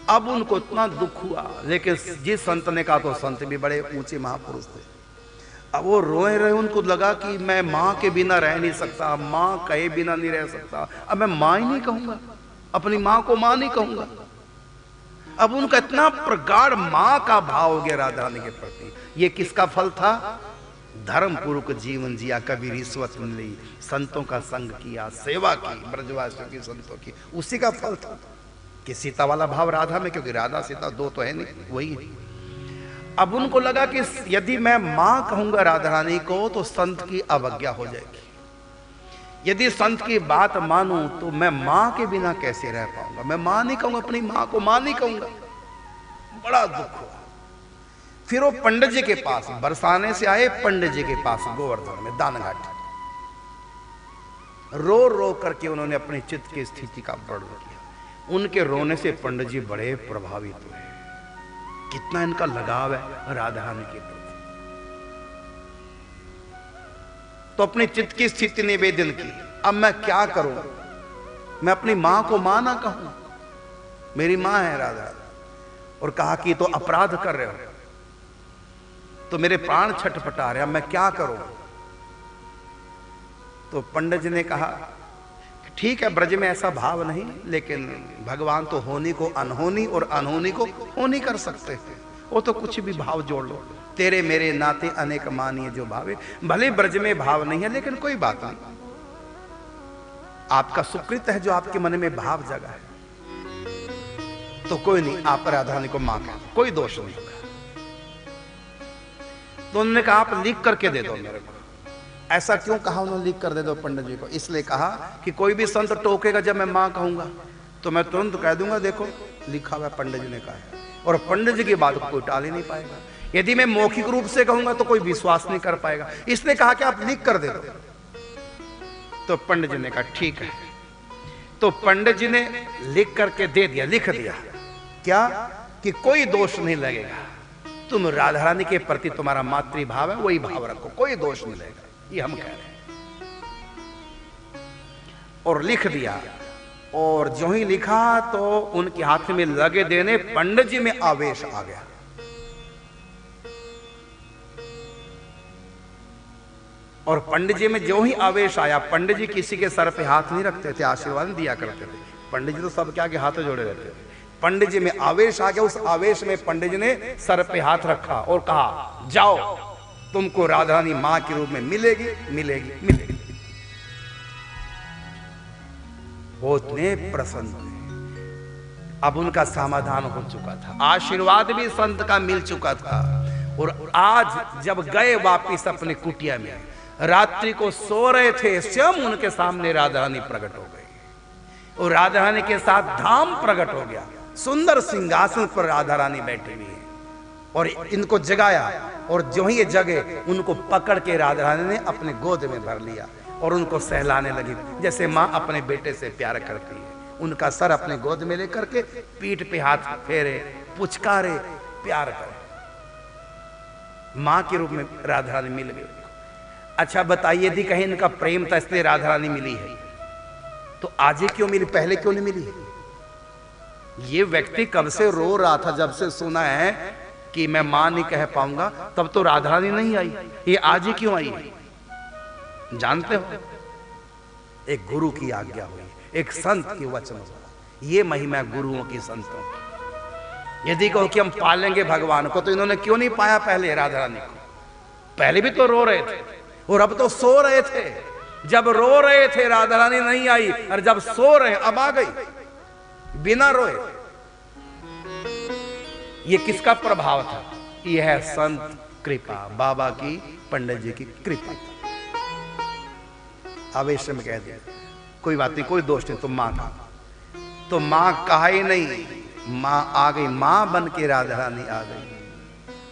अब उनको इतना दुख हुआ, लेकिन जिस संत ने कहा, तो संत भी बड़े ऊंचे महापुरुष थे। अब वो रोए रहे, उनको लगा कि मैं मां के बिना रह नहीं सकता, मां कहे बिना नहीं रह सकता। अब मैं मां ही नहीं कहूंगा, अपनी मां को मां नहीं कहूंगा। अब उनका इतना प्रगाढ़ मां का भाव हो गया राधा रानी के प्रति। ये किसका फल था? धर्म पूर्वक जीवन जिया, कभी रिश्वत नहीं ली, संतों का संग किया, सेवा की, ब्रजवासियों की, संतों की, उसी का फल था। कि सीता वाला भाव राधा में, क्योंकि राधा सीता दो तो है नहीं, वही है। अब उनको लगा कि यदि मैं मां कहूंगा राधा रानी को तो संत की अवज्ञा हो जाएगी। यदि संत की बात मानूं तो मैं मां के बिना कैसे रह पाऊंगा? मैं मां नहीं कहूंगा, अपनी मां को मां नहीं कहूंगा। बड़ा दुख हुआ। फिर वो पंडित जी के पास, बरसाने से आए पंडित जी के पास गोवर्धन में दानघाट, रो रो करके उन्होंने अपने चित्त की स्थिति का वर्णन किया। उनके रोने से पंडित जी बड़े प्रभावित हुए, कितना इनका लगाव है राधा रानी के प्रति। तो अपनी चित्त की स्थिति निवेदन की, अब मैं क्या करूं? मैं अपनी मां को मां ना कहूं, मेरी मां है राधा। और कहा कि तो अपराध कर रहे हो, तो मेरे प्राण छटपटा रहे, मैं क्या करूं? तो पंडित जी ने कहा ठीक है, ब्रज में ऐसा भाव नहीं, लेकिन भगवान तो होनी को अनहोनी और अनहोनी को होनी कर सकते हैं। वो तो कुछ भी भाव जोड़ लो, तेरे मेरे नाते अनेक मानिए जो भावे। भले ब्रज में भाव नहीं है, लेकिन कोई बात नहीं, आपका सुकृत है जो आपके मन में भाव जगा है, तो कोई नहीं, आप राधा रानी को मां कह, कोई दोष नहीं होगा। तो उन्होंने कहा आप लिख करके दे दो मेरे को। ऐसा क्यों कहा उन्होंने, लिख कर दे दो पंडित जी को? इसलिए कहा कि कोई भी संत टोकेगा जब मैं मां कहूंगा तो मैं तुरंत कह दूंगा देखो लिखा हुआ पंडित जी ने कहा है, और पंडित जी की बात को कोई टाल ही नहीं पाएगा। यदि मैं मौखिक रूप से कहूंगा तो कोई विश्वास नहीं कर पाएगा, इसलिए कहा कि आप लिख कर दे दो। तो पंडित जी ने कहा ठीक है। तो पंडित जी ने लिख करके दे दिया, लिख दिया क्या कि कोई दोष नहीं लगेगा, तुम राधा रानी के प्रति तुम्हारा मातृभाव है वही भाव रखो, कोई दोष नहीं लगेगा, ये हम कह रहे हैं। और लिख दिया, और जो ही लिखा तो उनके हाथ में लगे देने पंडित जी में आवेश आ गया। और पंडित जी में जो ही आवेश आया, पंडित जी किसी के सर पे हाथ नहीं रखते थे, आशीर्वाद दिया करते थे। पंडित जी तो सबके आगे हाथ जोड़े रहते थे। पंडित जी में आवेश आ गया, उस आवेश में पंडित जी ने सर पे हाथ रखा और कहा जाओ, तुमको राधा रानी मां के रूप में मिलेगी मिलेगी मिलेगी। वो इतने प्रसन्न हुए, अब उनका समाधान हो चुका था, आशीर्वाद भी संत का मिल चुका था। और आज जब गए वापिस अपने कुटिया में, रात्रि को सो रहे थे, स्वयं उनके सामने राधा रानी प्रकट हो गई और राधा रानी के साथ धाम प्रकट हो गया। सुंदर सिंहासन पर राधा रानी बैठी हुई है और इनको जगाया, और जो ही ये जगे उनको पकड़ के राधा रानी ने अपने गोद में भर लिया और उनको सहलाने लगी, जैसे माँ अपने बेटे से प्यार करती है। उनका सर अपने गोद में लेकर के पीठ पे हाथ फेरे, पुचकारे, प्यार करे, माँ के रूप में राधा रानी मिल गई। अच्छा बताइए, यदि कहीं इनका प्रेम था इसलिए राधा रानी मिली है, तो आज ही क्यों मिली, पहले क्यों नहीं मिली? ये व्यक्ति कब से रो रहा था, जब से सुना है कि मैं मां नहीं कह पाऊंगा, तब तो राधा रानी नहीं आई, ये आज ही क्यों आई? जानते हो, एक गुरु की आज्ञा हुई, एक संत की वचन हुआ। ये महिमा गुरुओं की, संतों की। यदि कहो कि हम पालेंगे भगवान को, तो इन्होंने क्यों नहीं पाया पहले राधा रानी को? पहले भी तो रो रहे थे और अब तो सो रहे थे। जब रो रहे थे राधा रानी नहीं आई, और जब सो रहे अब आ गई बिना रोए। ये किसका प्रभाव था? यह है संत कृपा, बाबा की, पंडित जी की कृपा। आवेश में कह दिया कोई बात नहीं, कोई दोष नहीं, तुम मां का। तो मां कहा ही नहीं, मां आ गई, मां बन के राधा रानी आ गई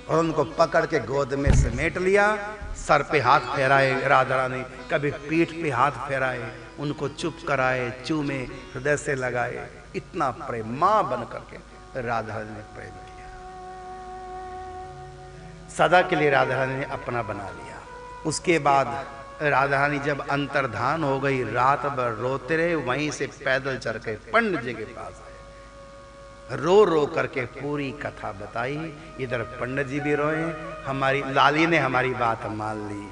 और उनको पकड़ के गोद में समेट लिया। सर पे हाथ फेराए राधा रानी, कभी पीठ पे हाथ फेराए, उनको चुप कराए, चूमे, हृदय से लगाए। इतना प्रेम, मां बन करके राधा रानी ने प्रेम किया। सदा के लिए राधा रानी ने अपना बना लिया। उसके बाद राधा रानी जब अंतर्धान हो गई, रात भर रोते रहे, वहीं से पैदल चल के पंडित जी के पास आए, रो रो करके पूरी कथा बताई। इधर पंडित जी भी रोए, हमारी लाली ने हमारी बात मान ली,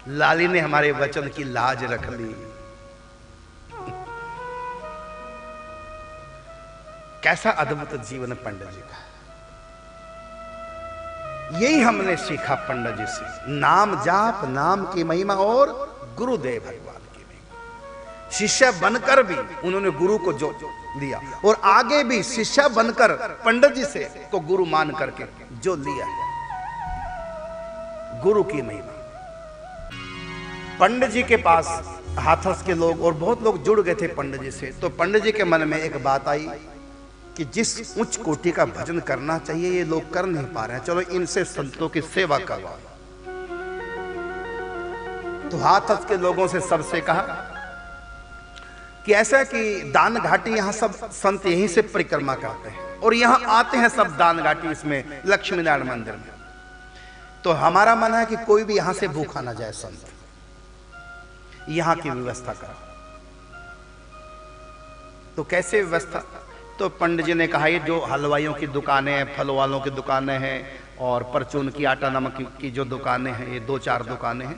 लाली ने हमारे वचन की लाज रख ली। कैसा अद्भुत जीवन पंडित जी का। यही हमने सीखा पंडित जी से, नाम जाप, नाम की महिमा और गुरुदेव भगवान की महिमा। शिष्य बनकर भी उन्होंने गुरु को जो लिया, और आगे भी शिष्य बनकर पंडित जी से को गुरु मान करके जो लिया, गुरु की महिमा। पंडित जी के पास हाथरस के लोग और बहुत लोग जुड़ गए थे पंडित जी से। तो पंडित जी के मन में एक बात आई कि जिस उच्च कोटि का भजन करना चाहिए ये लोग कर नहीं पा रहे हैं, चलो इनसे संतों की सेवा करवाओ। तो हाथरस के लोगों से सबसे कहा कि ऐसा कि दान घाटी, यहां सब संत यहीं से परिक्रमा करते हैं और यहां आते हैं सब दान घाटी, इसमें लक्ष्मी नारायण मंदिर में। तो हमारा मन है कि कोई भी यहां से भूखा ना जाए, संत यहां की व्यवस्था करो। तो कैसे व्यवस्था? तो पंडित जी ने कहा ये जो हलवाइयों की दुकानें हैं, फल वालों की दुकानें हैं और परचून की, आटा नमक की जो दुकानें हैं, ये 2-4 दुकानें हैं,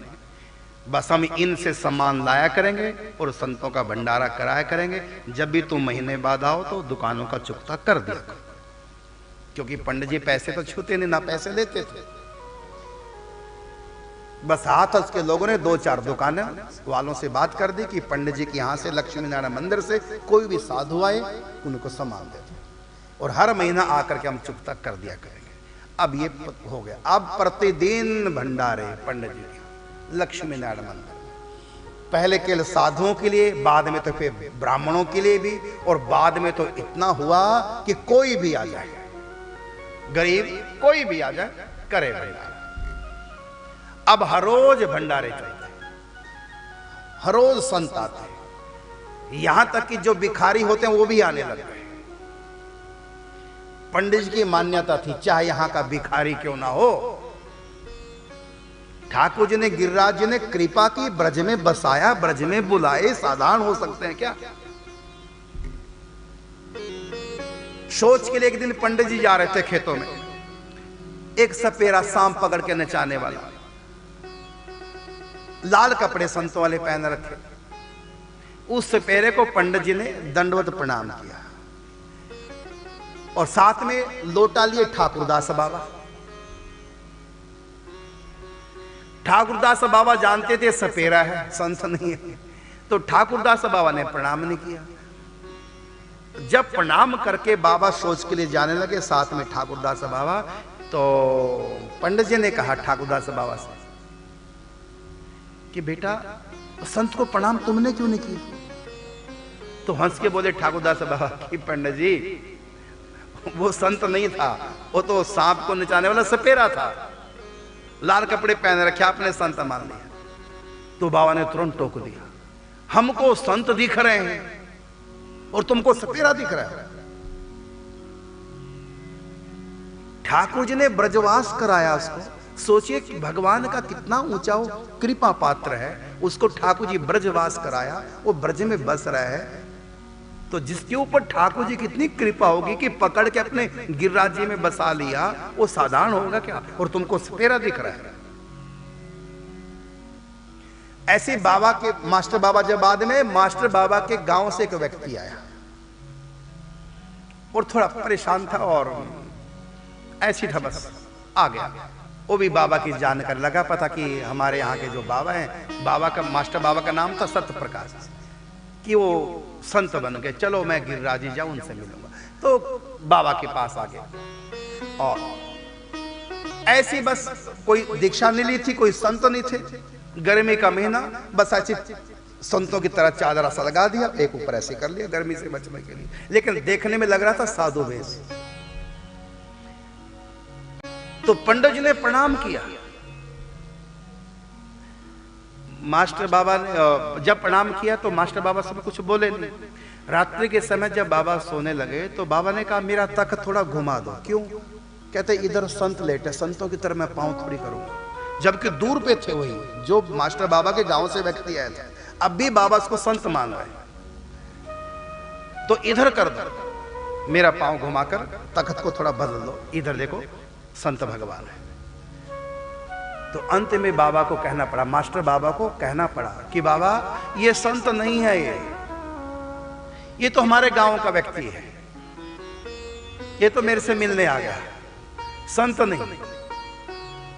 बस हम इनसे सामान लाया करेंगे और संतों का भंडारा कराया करेंगे। जब भी तुम महीने बाद आओ तो दुकानों का चुकता कर दिया करो, क्योंकि पंडित जी पैसे तो छूते नहीं, ना पैसे लेते थे। बस हाथ उसके लोगों ने 2-4 दुकानें वालों से बात कर दी कि पंडित जी के यहाँ से लक्ष्मी नारायण मंदिर से कोई भी साधु आए उनको सामान दे दो और हर महीना आकर के हम चुकता कर दिया करेंगे। अब ये हो गया। अब प्रतिदिन भंडारे पंडित जी के लक्ष्मी नारायण मंदिर, पहले केवल साधुओं के लिए, बाद में तो फिर ब्राह्मणों के लिए भी, और बाद में तो इतना हुआ कि कोई भी आ जाए, गरीब कोई भी आ जाए करे भंडारा। अब हर रोज भंडारे चलते हैं, हर रोज संत आते हैं, यहां तक कि जो भिखारी होते हैं वो भी आने लग गए। पंडित जी की मान्यता थी चाहे यहां का भिखारी क्यों ना हो, ठाकुर जी ने, गिरिराज जी ने कृपा की, ब्रज में बसाया, ब्रज में बुलाए, साधारण हो सकते हैं क्या? सोच के लिए एक दिन पंडित जी जा रहे थे खेतों में, एक सपेरा सांप पकड़ के नचाने वाला, लाल कपड़े संतों वाले पहन रखे, उस सपेरे को पंडित जी ने दंडवत प्रणाम किया और साथ में लोटा लिए ठाकुरदास बाबा। ठाकुरदास बाबा जानते थे सपेरा है, संत नहीं है, तो ठाकुरदास बाबा ने प्रणाम नहीं किया। जब प्रणाम करके बाबा सोच के लिए जाने लगे, साथ में ठाकुरदास बाबा, तो पंडित जी ने कहा ठाकुरदास बाबा से कि बेटा संत को प्रणाम तुमने क्यों नहीं किया? तो हंस के बोले ठाकुरदास बाबा कि पंडित जी वो संत नहीं था, वो तो सांप को नचाने वाला सपेरा था, लाल कपड़े पहन रखे, आपने संत मान लिया। तो बाबा ने तुरंत टोक दिया, हमको संत दिख रहे हैं और तुमको सपेरा दिख रहा है। ठाकुर जी ने ब्रजवास कराया उसको। सोचिए कि भगवान का कितना ऊंचा वो कृपा पात्र है, उसको ठाकुर जी ब्रजवास कराया, वो ब्रज में बस रहा है। तो जिसके ऊपर ठाकुर जी कितनी कृपा होगी कि पकड़ के अपने गिरिराज जी में बसा लिया, वो साधारण होगा क्या? और तुमको सपेरा दिख रहा है। ऐसे बाबा के, मास्टर बाबा जब बाद में, मास्टर बाबा के गांव से एक व्यक्ति आया और थोड़ा परेशान था और ऐसी था, बस आ गया। वो भी बाबा की जानकारी लगा, पता कि हमारे यहाँ के जो बाबा हैं, बाबा का, मास्टर बाबा का नाम था सत्य प्रकाश, कि वो संत बन गए, चलो मैं गिरिराज जी जाऊं, उनसे मिलूंगा। तो बाबा के पास आ गए और ऐसी बस कोई दीक्षा नहीं ली थी, कोई संत नहीं थे, गर्मी का महीना, बस ऐसी संतों की तरह चादर सा लगा दिया, एक ऊपर ऐसे कर लिया गर्मी से बचने के लिए, लेकिन देखने में लग रहा था साधु वेश। तो पंडित जी ने प्रणाम किया। मास्टर बाबा ने जब प्रणाम किया तो मास्टर बाबा सब कुछ बोले नहीं। रात्रि के समय जब बाबा सोने लगे तो बाबा ने कहा मेरा तख्त थोड़ा घुमा दो। क्यों? कहते इधर संत लेटे, संतों की तरह मैं पांव थोड़ी करूंगा। जबकि दूर पे थे वही जो मास्टर बाबा के गांव से व्यक्ति आए थे, अब भी बाबा उसको संत मान रहे, तो इधर कर दो, मेरा पांव घुमाकर तख्त को थोड़ा बदल दो, इधर देखो संत भगवान है। तो अंत में बाबा को कहना पड़ा, मास्टर बाबा को कहना पड़ा कि बाबा ये संत नहीं है, ये तो हमारे गांव का व्यक्ति है, ये तो मेरे से मिलने आ गया, संत नहीं।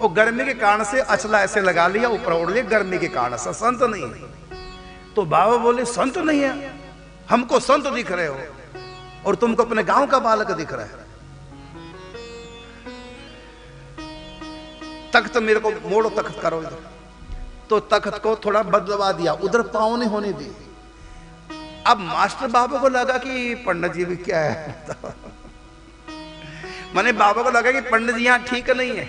वो गर्मी के कारण से अचला ऐसे लगा लिया, ऊपर ओढ़ लिया, गर्मी के कारण से संत नहीं। तो बाबा बोले संत नहीं है, हमको संत दिख रहे हो और तुमको अपने गांव का बालक दिख रहा है। तख्त मेरे को मोड़ो, तख्त करो इधर। तो तख्त को थोड़ा बदलवा दिया, उधर पांव नहीं होने दी। अब मास्टर बाबा को लगा कि पंडित जी भी क्या है मैंने बाबा को लगा कि पंडित जी यहाँ ठीक नहीं है,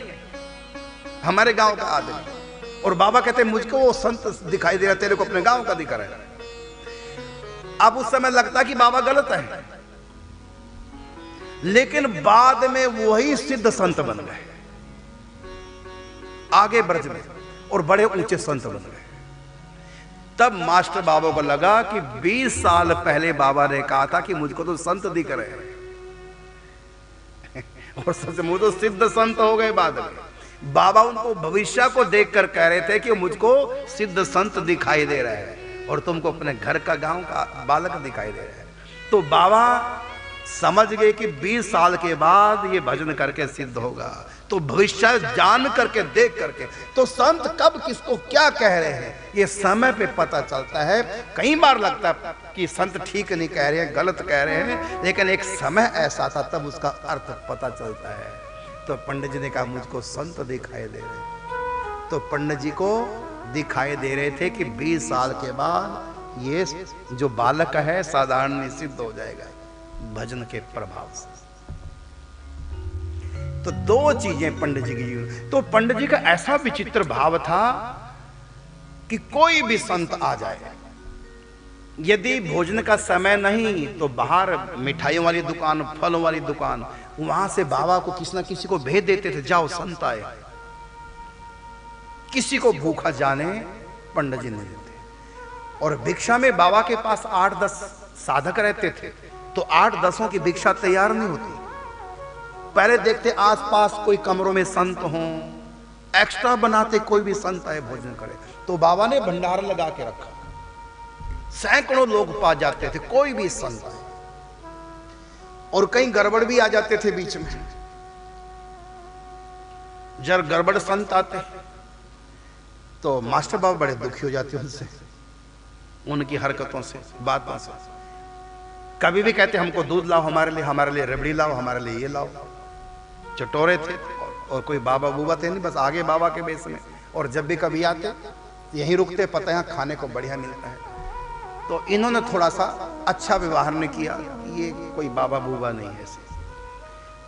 हमारे गांव का आदमी। और बाबा कहते मुझको वो संत दिखाई दे रहा, तेरे को अपने गांव का दिख रहा है। अब उस समय लगता कि बाबा गलत है, लेकिन बाद में वही सिद्ध संत बन गए, आगे ब्रज में, और बड़े ऊंचे संत बन गए। तब मास्टर बाबा को लगा कि 20 साल पहले बाबा ने कहा था कि मुझको तो संत दिख रहे हैं और सबसे मुझे तो सिद्ध संत हो गए बाद में। बाबा उनको भविष्य को देखकर कह रहे थे कि मुझको सिद्ध संत दिखाई दे रहा है और तुमको अपने घर का गांव का बालक दिखाई दे रहा है। तो बाबा समझ गए कि 20 साल के बाद ये भजन करके सिद्ध होगा। तो भविष्य जान करके देख करके तो संत कब किसको क्या कह रहे हैं ये समय पे पता चलता है। कई बार लगता है कि संत ठीक नहीं कह रहे हैं, गलत कह रहे हैं, लेकिन एक समय ऐसा था तब उसका अर्थ पता चलता है। तो पंडित जी ने कहा मुझको संत दिखाई दे रहे। तो पंडित जी को दिखाई दे रहे थे कि 20 साल के बाद ये जो बालक है साधारण निषिद्ध हो जाएगा भजन के प्रभाव से। तो दो चीजें पंडित जी की जीवन। तो पंडित जी का ऐसा विचित्र भाव था कि कोई भी संत आ जाए, यदि भोजन का समय नहीं तो बाहर मिठाइयों वाली दुकान, फलों वाली दुकान, वहां से बाबा को किसी ना किसी को भेज देते थे, जाओ संत आए। किसी को भूखा जाने पंडित जी नहीं देते। और भिक्षा में बाबा के पास 8-10 साधक रहते थे, तो 8-10 की भिक्षा तैयार नहीं होती। पहले देखते आसपास कोई कमरों में संत हों, एक्स्ट्रा बनाते कोई भी संत आए भोजन करे। तो बाबा ने भंडार लगा के रखा, सैकड़ों लोग पा जाते थे, कोई भी संत आए। और कहीं गड़बड़ भी आ जाते थे बीच में, जब गड़बड़ संत आते तो मास्टर बाबा बड़े दुखी हो जाते उनसे, उनकी हरकतों से, बातों से। कभी भी कहते हमको दूध लाओ हमारे लिए रबड़ी लाओ, हमारे लिए ये लाओ। चटोरे थे और कोई बाबा बूबा थे नहीं, बस आगे बाबा के बेस में। और जब भी कभी आते यहीं रुकते, पता है खाने को बढ़िया मिलता है। तो इन्होंने थोड़ा सा अच्छा व्यवहार नहीं किया, ये कोई बाबा बूबा नहीं है ऐसे।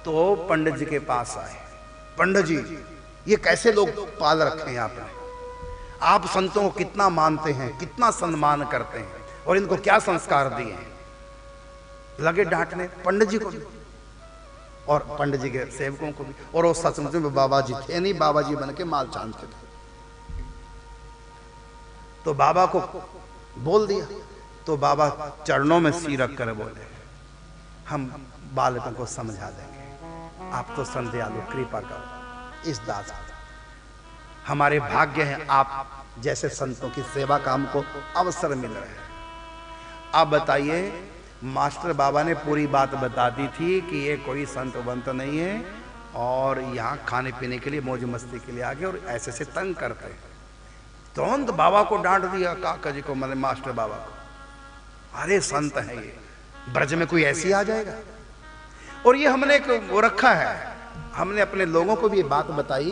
तो पंडित जी के पास आए, पंडित जी ये कैसे लोग पाल रखे हैं आपने, आप संतों को कितना मानते हैं, कितना सम्मान करते हैं, और इनको क्या संस्कार दिए हैं। लगे डांटने पंडित जी को भी और पंडित जी के सेवकों को भी। और वो सचमुच में बाबा जी थे नहीं, बाबा जी बन के माल चांदते थे। तो बाबा को बोल दिया, तो बाबा चरणों में सिर रख कर बोले हम बालकों को समझा देंगे, आप तो संत दयालु कृपा करो इस दास को। हमारे भाग्य हैं आप जैसे संतों की सेवा का हमको अवसर मिल रहा है। आप बताइए, मास्टर बाबा ने पूरी बात बता दी थी कि ये कोई संत वंत नहीं है और यहाँ खाने पीने के लिए मौज मस्ती के लिए आगे और ऐसे से तंग करते हैं। तुरंत बाबा को डांट दिया, काका जी को, मतलब मास्टर बाबा को, अरे संत है ये, ब्रज में कोई ऐसी आ जाएगा। और ये हमने एक वो रखा है, हमने अपने लोगों को भी ये बात बताई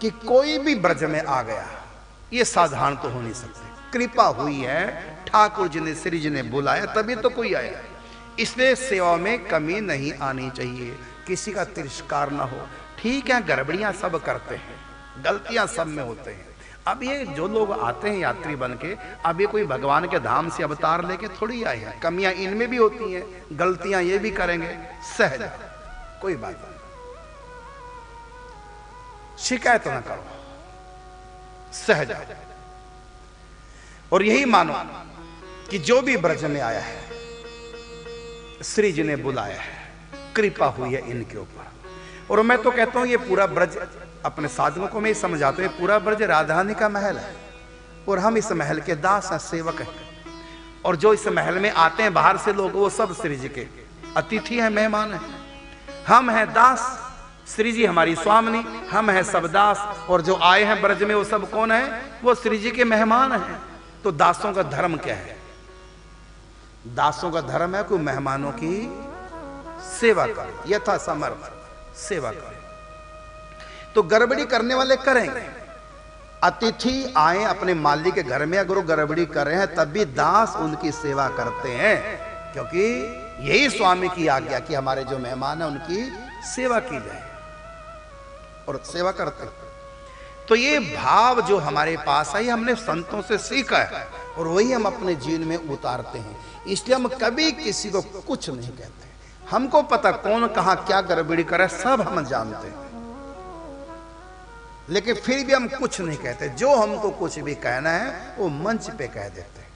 कि कोई भी ब्रज में आ गया ये साधारण तो हो नहीं सकते, कृपा हुई है, ठाकुर जी ने, श्री जी ने बुलाया तभी तो कोई आया। इसलिए सेवा में कमी नहीं आनी चाहिए, किसी का तिरस्कार ना हो। ठीक है, गड़बड़ियां सब करते हैं, गलतियां सब में होते हैं। अब ये जो लोग आते हैं यात्री बन के, अब ये कोई भगवान के धाम से अवतार लेके थोड़ी आए हैं, कमियां इनमें भी होती हैं, गलतियां ये भी करेंगे, सहज, कोई बात नहीं, शिकायत ना करो, सहज। और यही मानो कि जो भी ब्रज में आया है श्री जी ने बुलाया है, कृपा हुई है इनके ऊपर। और मैं तो कहता हूं ये पूरा ब्रज, अपने साधकों को मैं समझाता हूं, पूरा ब्रज राधा रानी का महल है और हम इस महल के दास हैं, सेवक हैं। और जो इस महल में आते हैं बाहर से लोग, वो सब श्री जी के अतिथि हैं, मेहमान हैं। हम हैं दास, श्री जी हमारी स्वामिनी, हम हैं सब दास। और जो आए हैं ब्रज में वो सब कौन है, वो श्री जी के मेहमान हैं। तो दासों का धर्म क्या है, दासों का धर्म है कोई मेहमानों की सेवा करे, यथा समर्थ सेवा करे। तो गड़बड़ी करने वाले करेंगे, अतिथि आए अपने मालिक के घर में, अगर वो गड़बड़ी कर रहे हैं तब भी दास उनकी सेवा करते हैं, क्योंकि यही स्वामी की आज्ञा कि हमारे जो मेहमान हैं उनकी सेवा की जाए, और सेवा करते हैं। तो ये भाव जो हमारे पास है, ये हमने संतों से सीखा है और वही हम अपने जीवन में उतारते हैं। इसलिए हम कभी किसी को कुछ नहीं कहते, हमको पता कौन कहां क्या गड़बड़ी करे, सब हम जानते हैं, लेकिन फिर भी हम कुछ नहीं कहते। जो हमको कुछ भी कहना है वो मंच पे कह देते हैं।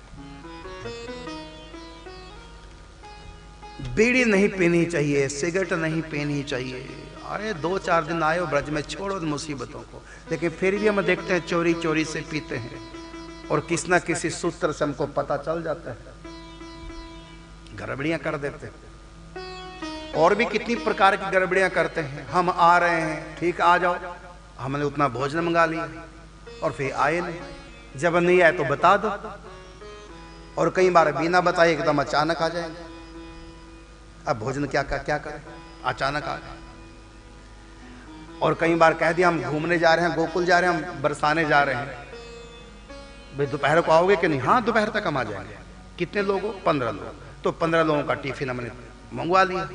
बीड़ी नहीं पीनी चाहिए, सिगरेट नहीं पीनी चाहिए, अरे 2-4 दिन आए हो ब्रज में, छोड़ो मुसीबतों को। लेकिन फिर भी हम देखते हैं चोरी चोरी से पीते हैं और किसी ना किसी सूत्र से हमको पता चल जाता है, गड़बड़ियां कर देते हैं। और भी कितनी प्रकार की गड़बड़ियां करते हैं। हम आ रहे हैं, ठीक आ जाओ, हमने उतना भोजन मंगा लिया और फिर आए नहीं, जब नहीं आए तो बता दो। और कई बार बिना बताए एकदम अचानक आ जाएंगे। अब भोजन क्या करें, अचानक आ गए। और कई बार कह दिया हम घूमने जा रहे हैं, गोकुल जा रहे हैं, हम बरसाने जा रहे हैं, भाई दोपहर को आओगे कि नहीं? हाँ दोपहर तक हम आ जाएंगे। कितने लोग हो? 15 लोग। तो 15 लोगों का टिफिन हमने मंगवा लिया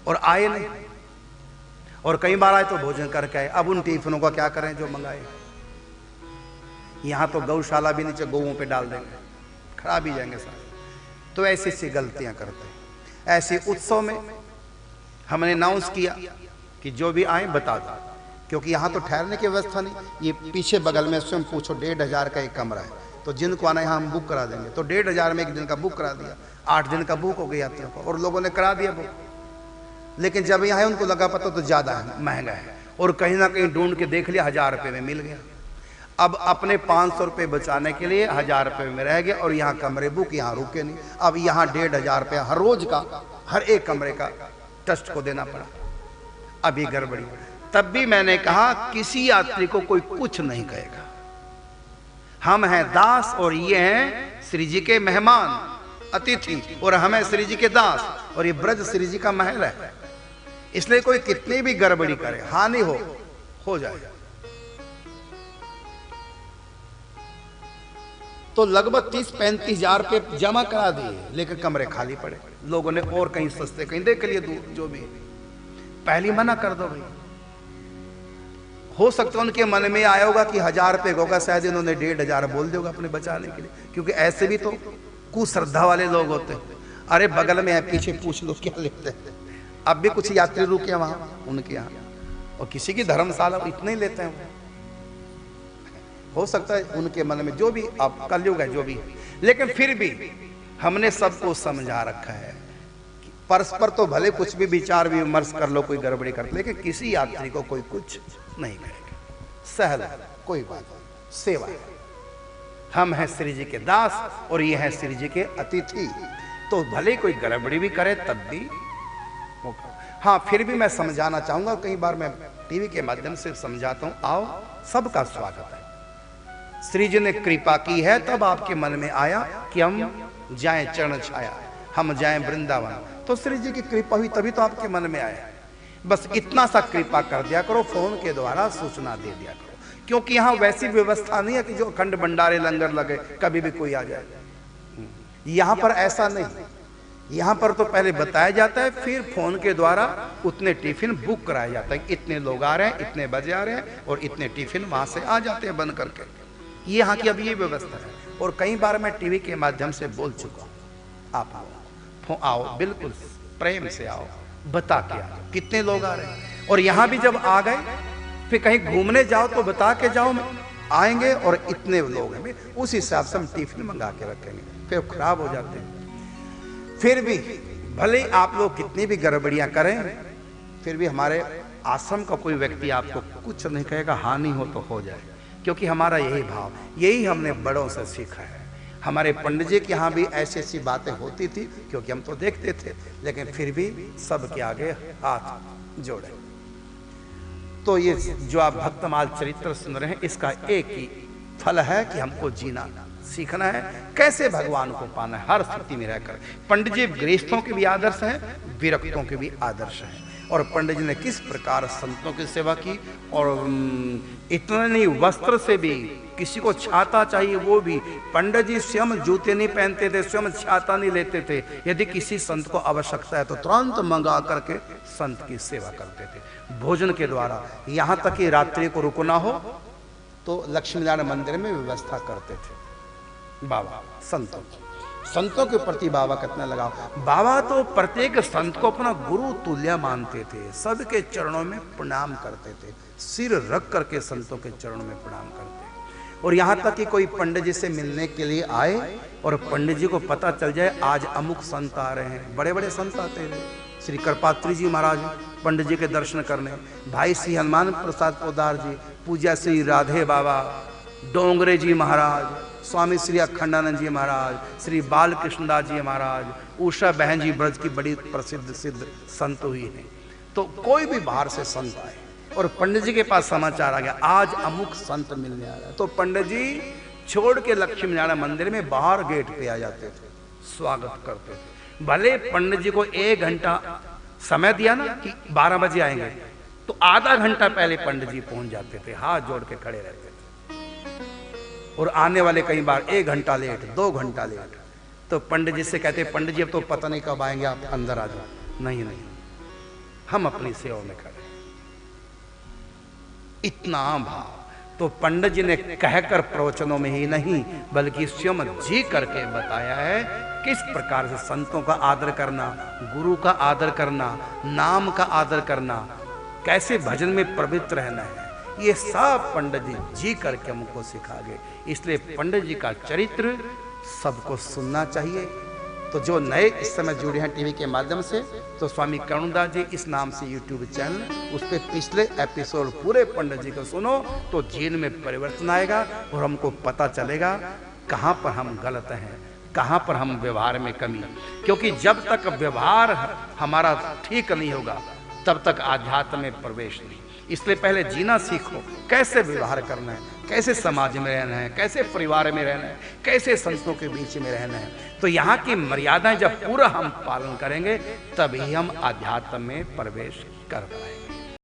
और आए नहीं। और कई बार आए तो भोजन करके आए। अब उन टिफिनों का क्या करें जो मंगाए? यहां तो गौशाला भी नीचे गौओं पे डाल देंगे, खराब ही जाएंगे सारे। तो ऐसी सी गलतियां करते हैं। ऐसे उत्सव में हमने अनाउंस किया कि जो भी आए बता दो, क्योंकि यहाँ तो ठहरने की व्यवस्था नहीं। ये पीछे बगल में स्वयं पूछो 1,500 का एक कमरा है, तो जिनको आना है यहाँ हम बुक करा देंगे। तो 1,500 में एक दिन का बुक करा दिया, 8 दिन का बुक हो गया यात्रियों को, और लोगों ने करा दिया बुक। लेकिन जब यहाँ उनको लगा पता तो ज़्यादा है, महंगा है, और कहीं ना कहीं ढूंढ के देख लिया 1,000 रुपये में मिल गया। अब अपने 500 रुपये बचाने के लिए 1,000 रुपये में रह गया, और यहाँ कमरे बुक, यहाँ रुके नहीं। अब यहाँ 1,500 रुपया हर रोज का, हर एक कमरे का ट्रस्ट को देना पड़ा। अभी गड़बड़ी। तब भी मैंने कहा किसी यात्री को कोई कुछ नहीं कहेगा। हम हैं दास और ये हैं श्री जी के मेहमान, अतिथि, और हम हैं श्री जी के दास, और ये ब्रज श्री जी का महल है। इसलिए कोई कितनी भी गड़बड़ी करे, हानि हो जाएगा। तो लगभग 30-35 हजार रुपये जमा करा दिए, लेकिन कमरे खाली पड़े। लोगों ने और कहीं सस्ते कहीं देख लिए, दूर जो भी। पहली मना कर दो भाई। हो सकता है उनके मन में आया होगा कि 1,000 रुपये होगा, शायद इन्होंने 1,500 बोल दिया होगा अपने बचाने के लिए, क्योंकि ऐसे भी तो कुश्रद्धा वाले लोग होते हैं। अरे बगल में है, पीछे पूछ लो क्या लेते हैं। अब भी कुछ यात्री रुके वहां उनके यहाँ, और किसी की धर्मशाला इतने ही लेते हैं। हो सकता है उनके मन में जो भी, अब कलयुग है जो भी, लेकिन फिर भी हमने सबको समझा रखा है। परस्पर तो भले कुछ भी विचार विमर्श कर लो, कोई गड़बड़ी कर, लेकिन किसी यात्री को कोई कुछ नहीं कहेगा। सहल कोई बात, सेवा। हम हैं श्री जी के दास और ये हैं श्री जी के अतिथि, तो भले कोई गड़बड़ी भी करे तब भी। हाँ फिर भी मैं समझाना चाहूंगा, कई बार मैं टीवी के माध्यम से समझाता हूं। आओ, सबका स्वागत है। श्री जी ने कृपा की है, तब आपके मन में आया कि हम जाएं चरण छाया, हम जाएं वृंदावन। तो श्री जी की कृपा हुई तभी तो आपके मन में आया। बस इतना सा कृपा कर दिया करो, फोन के द्वारा सूचना दे दिया करो, क्योंकि यहाँ वैसी व्यवस्था नहीं है कि जो अखंड भंडारे लंगर लगे कभी भी कोई आ जाए। यहाँ पर ऐसा नहीं। यहाँ पर तो पहले बताया जाता है, फिर फोन के द्वारा उतने टिफिन बुक कराया जाता है। इतने लोग आ रहे हैं, इतने बजे आ रहे हैं, और इतने टिफिन वहां से आ जाते हैं बन करके। ये यहाँ की अभी ये व्यवस्था है। और कई बार मैं टीवी के माध्यम से बोल चुका हूँ, आप आओ, बिल्कुल प्रेम से आओ, बता के आओ कितने लोग आ रहे हैं। और यहाँ भी जब आ गए, फिर कहीं घूमने जाओ तो बता के जाओ आएंगे और इतने लोग हैं, उस हिसाब से हम टिफिन मंगा के रखेंगे। फिर खराब हो जाते हैं। फिर भी भले आप लोग कितनी भी गड़बड़ियां करें, फिर भी हमारे आश्रम का कोई व्यक्ति आपको कुछ नहीं कहेगा। हानि हो तो हो जाए, क्योंकि हमारा यही भाव, यही हमने बड़ों से सीखा है। हमारे पंडित जी के यहाँ भी ऐसी ऐसी बातें होती थी, क्योंकि हम तो देखते थे, लेकिन फिर भी सबके आगे हाथ जोड़े। तो ये जो आप भक्तमाल चरित्र सुन रहे हैं, इसका एक ही फल है कि हमको जीना सीखना है, कैसे भगवान को पाना है हर स्थिति में रहकर। पंडित जी गृहस्थों के भी आदर्श हैं, विरक्तों के भी आदर्श हैं। और पंडित जी ने किस प्रकार संतों की सेवा की, और इतना नहीं, वस्त्र से भी किसी को छाता चाहिए, वो भी पंडित जी स्वयं जूते नहीं पहनते थे, स्वयं छाता नहीं लेते थे। यदि किसी संत को आवश्यकता है तो तुरंत मंगा करके संत की सेवा करते थे भोजन के द्वारा। यहाँ तक कि रात्रि को रुकना हो तो लक्ष्मी नारायण मंदिर में व्यवस्था करते थे। बाबा संतों के प्रति बाबा कितना लगाव। बाबा तो प्रत्येक संत को अपना गुरु तुल्य मानते थे, सबके चरणों में प्रणाम करते थे, सिर रख करके संतों के चरणों में प्रणाम करते। और यहाँ तक कि कोई पंडित जी से मिलने के लिए आए और पंडित जी को पता चल जाए आज अमुक संत आ रहे हैं, बड़े बड़े संत आते थे, श्री कृपात्री जी महाराज पंडित जी के दर्शन करने, भाई श्री हनुमान प्रसाद पोदार जी, पूज्य श्री राधे बाबा, डोंगरे जी महाराज, स्वामी श्री अखंडानंद जी महाराज, श्री बाल कृष्णदास जी महाराज, उषा बहन जी ब्रज की बड़ी प्रसिद्ध सिद्ध संत हुई है। तो कोई भी बाहर से संत आए और पंडित जी के पास समाचार आ गया आज अमुक संत मिलने आ रहा है, तो पंडित जी छोड़ के लक्ष्मी नारायण मंदिर में बाहर गेट पे आ जाते थे, स्वागत करते थे। भले पंडित जी को 1 घंटा समय दिया ना कि 12 बजे आएंगे, तो आधा घंटा पहले पंडित जी पहुंच जाते थे, हाथ जोड़ के खड़े रहते थे। और आने वाले कई बार 1 घंटा लेट, 2 घंटा लेट, तो पंडित जी से कहते पंडित जी अब तो पता नहीं कब आएंगे, आप अंदर आ जाओ। नहीं नहीं, हम अपनी सेवा में खड़े। इतना भाव तो पंडित जी ने कहकर प्रवचनों में ही नहीं बल्कि स्वयं जी करके बताया है किस प्रकार से संतों का आदर करना, गुरु का आदर करना, नाम का आदर करना, कैसे भजन में प्रवृत्त रहना है, ये सब पंडित जी करके हमको सिखा गए। इसलिए पंडित जी का चरित्र सबको सुनना चाहिए। तो जो नए इस समय जुड़े हैं टीवी के माध्यम से, तो स्वामी करुणदास जी इस नाम से यूट्यूब चैनल, उस पर पिछले एपिसोड पूरे पंडित जी को सुनो तो जीवन में परिवर्तन आएगा और हमको पता चलेगा कहाँ पर हम गलत हैं, कहाँ पर हम व्यवहार में कमी। क्योंकि जब तक व्यवहार हमारा ठीक नहीं होगा तब तक आध्यात्म में प्रवेश नहीं। इसलिए पहले जीना सीखो, कैसे व्यवहार करना है, कैसे समाज में रहना है, कैसे परिवार में रहना है, कैसे संतों के बीच में रहना है। तो यहाँ की मर्यादाएं जब पूरा हम पालन करेंगे तभी हम आध्यात्म में प्रवेश कर पाएंगे।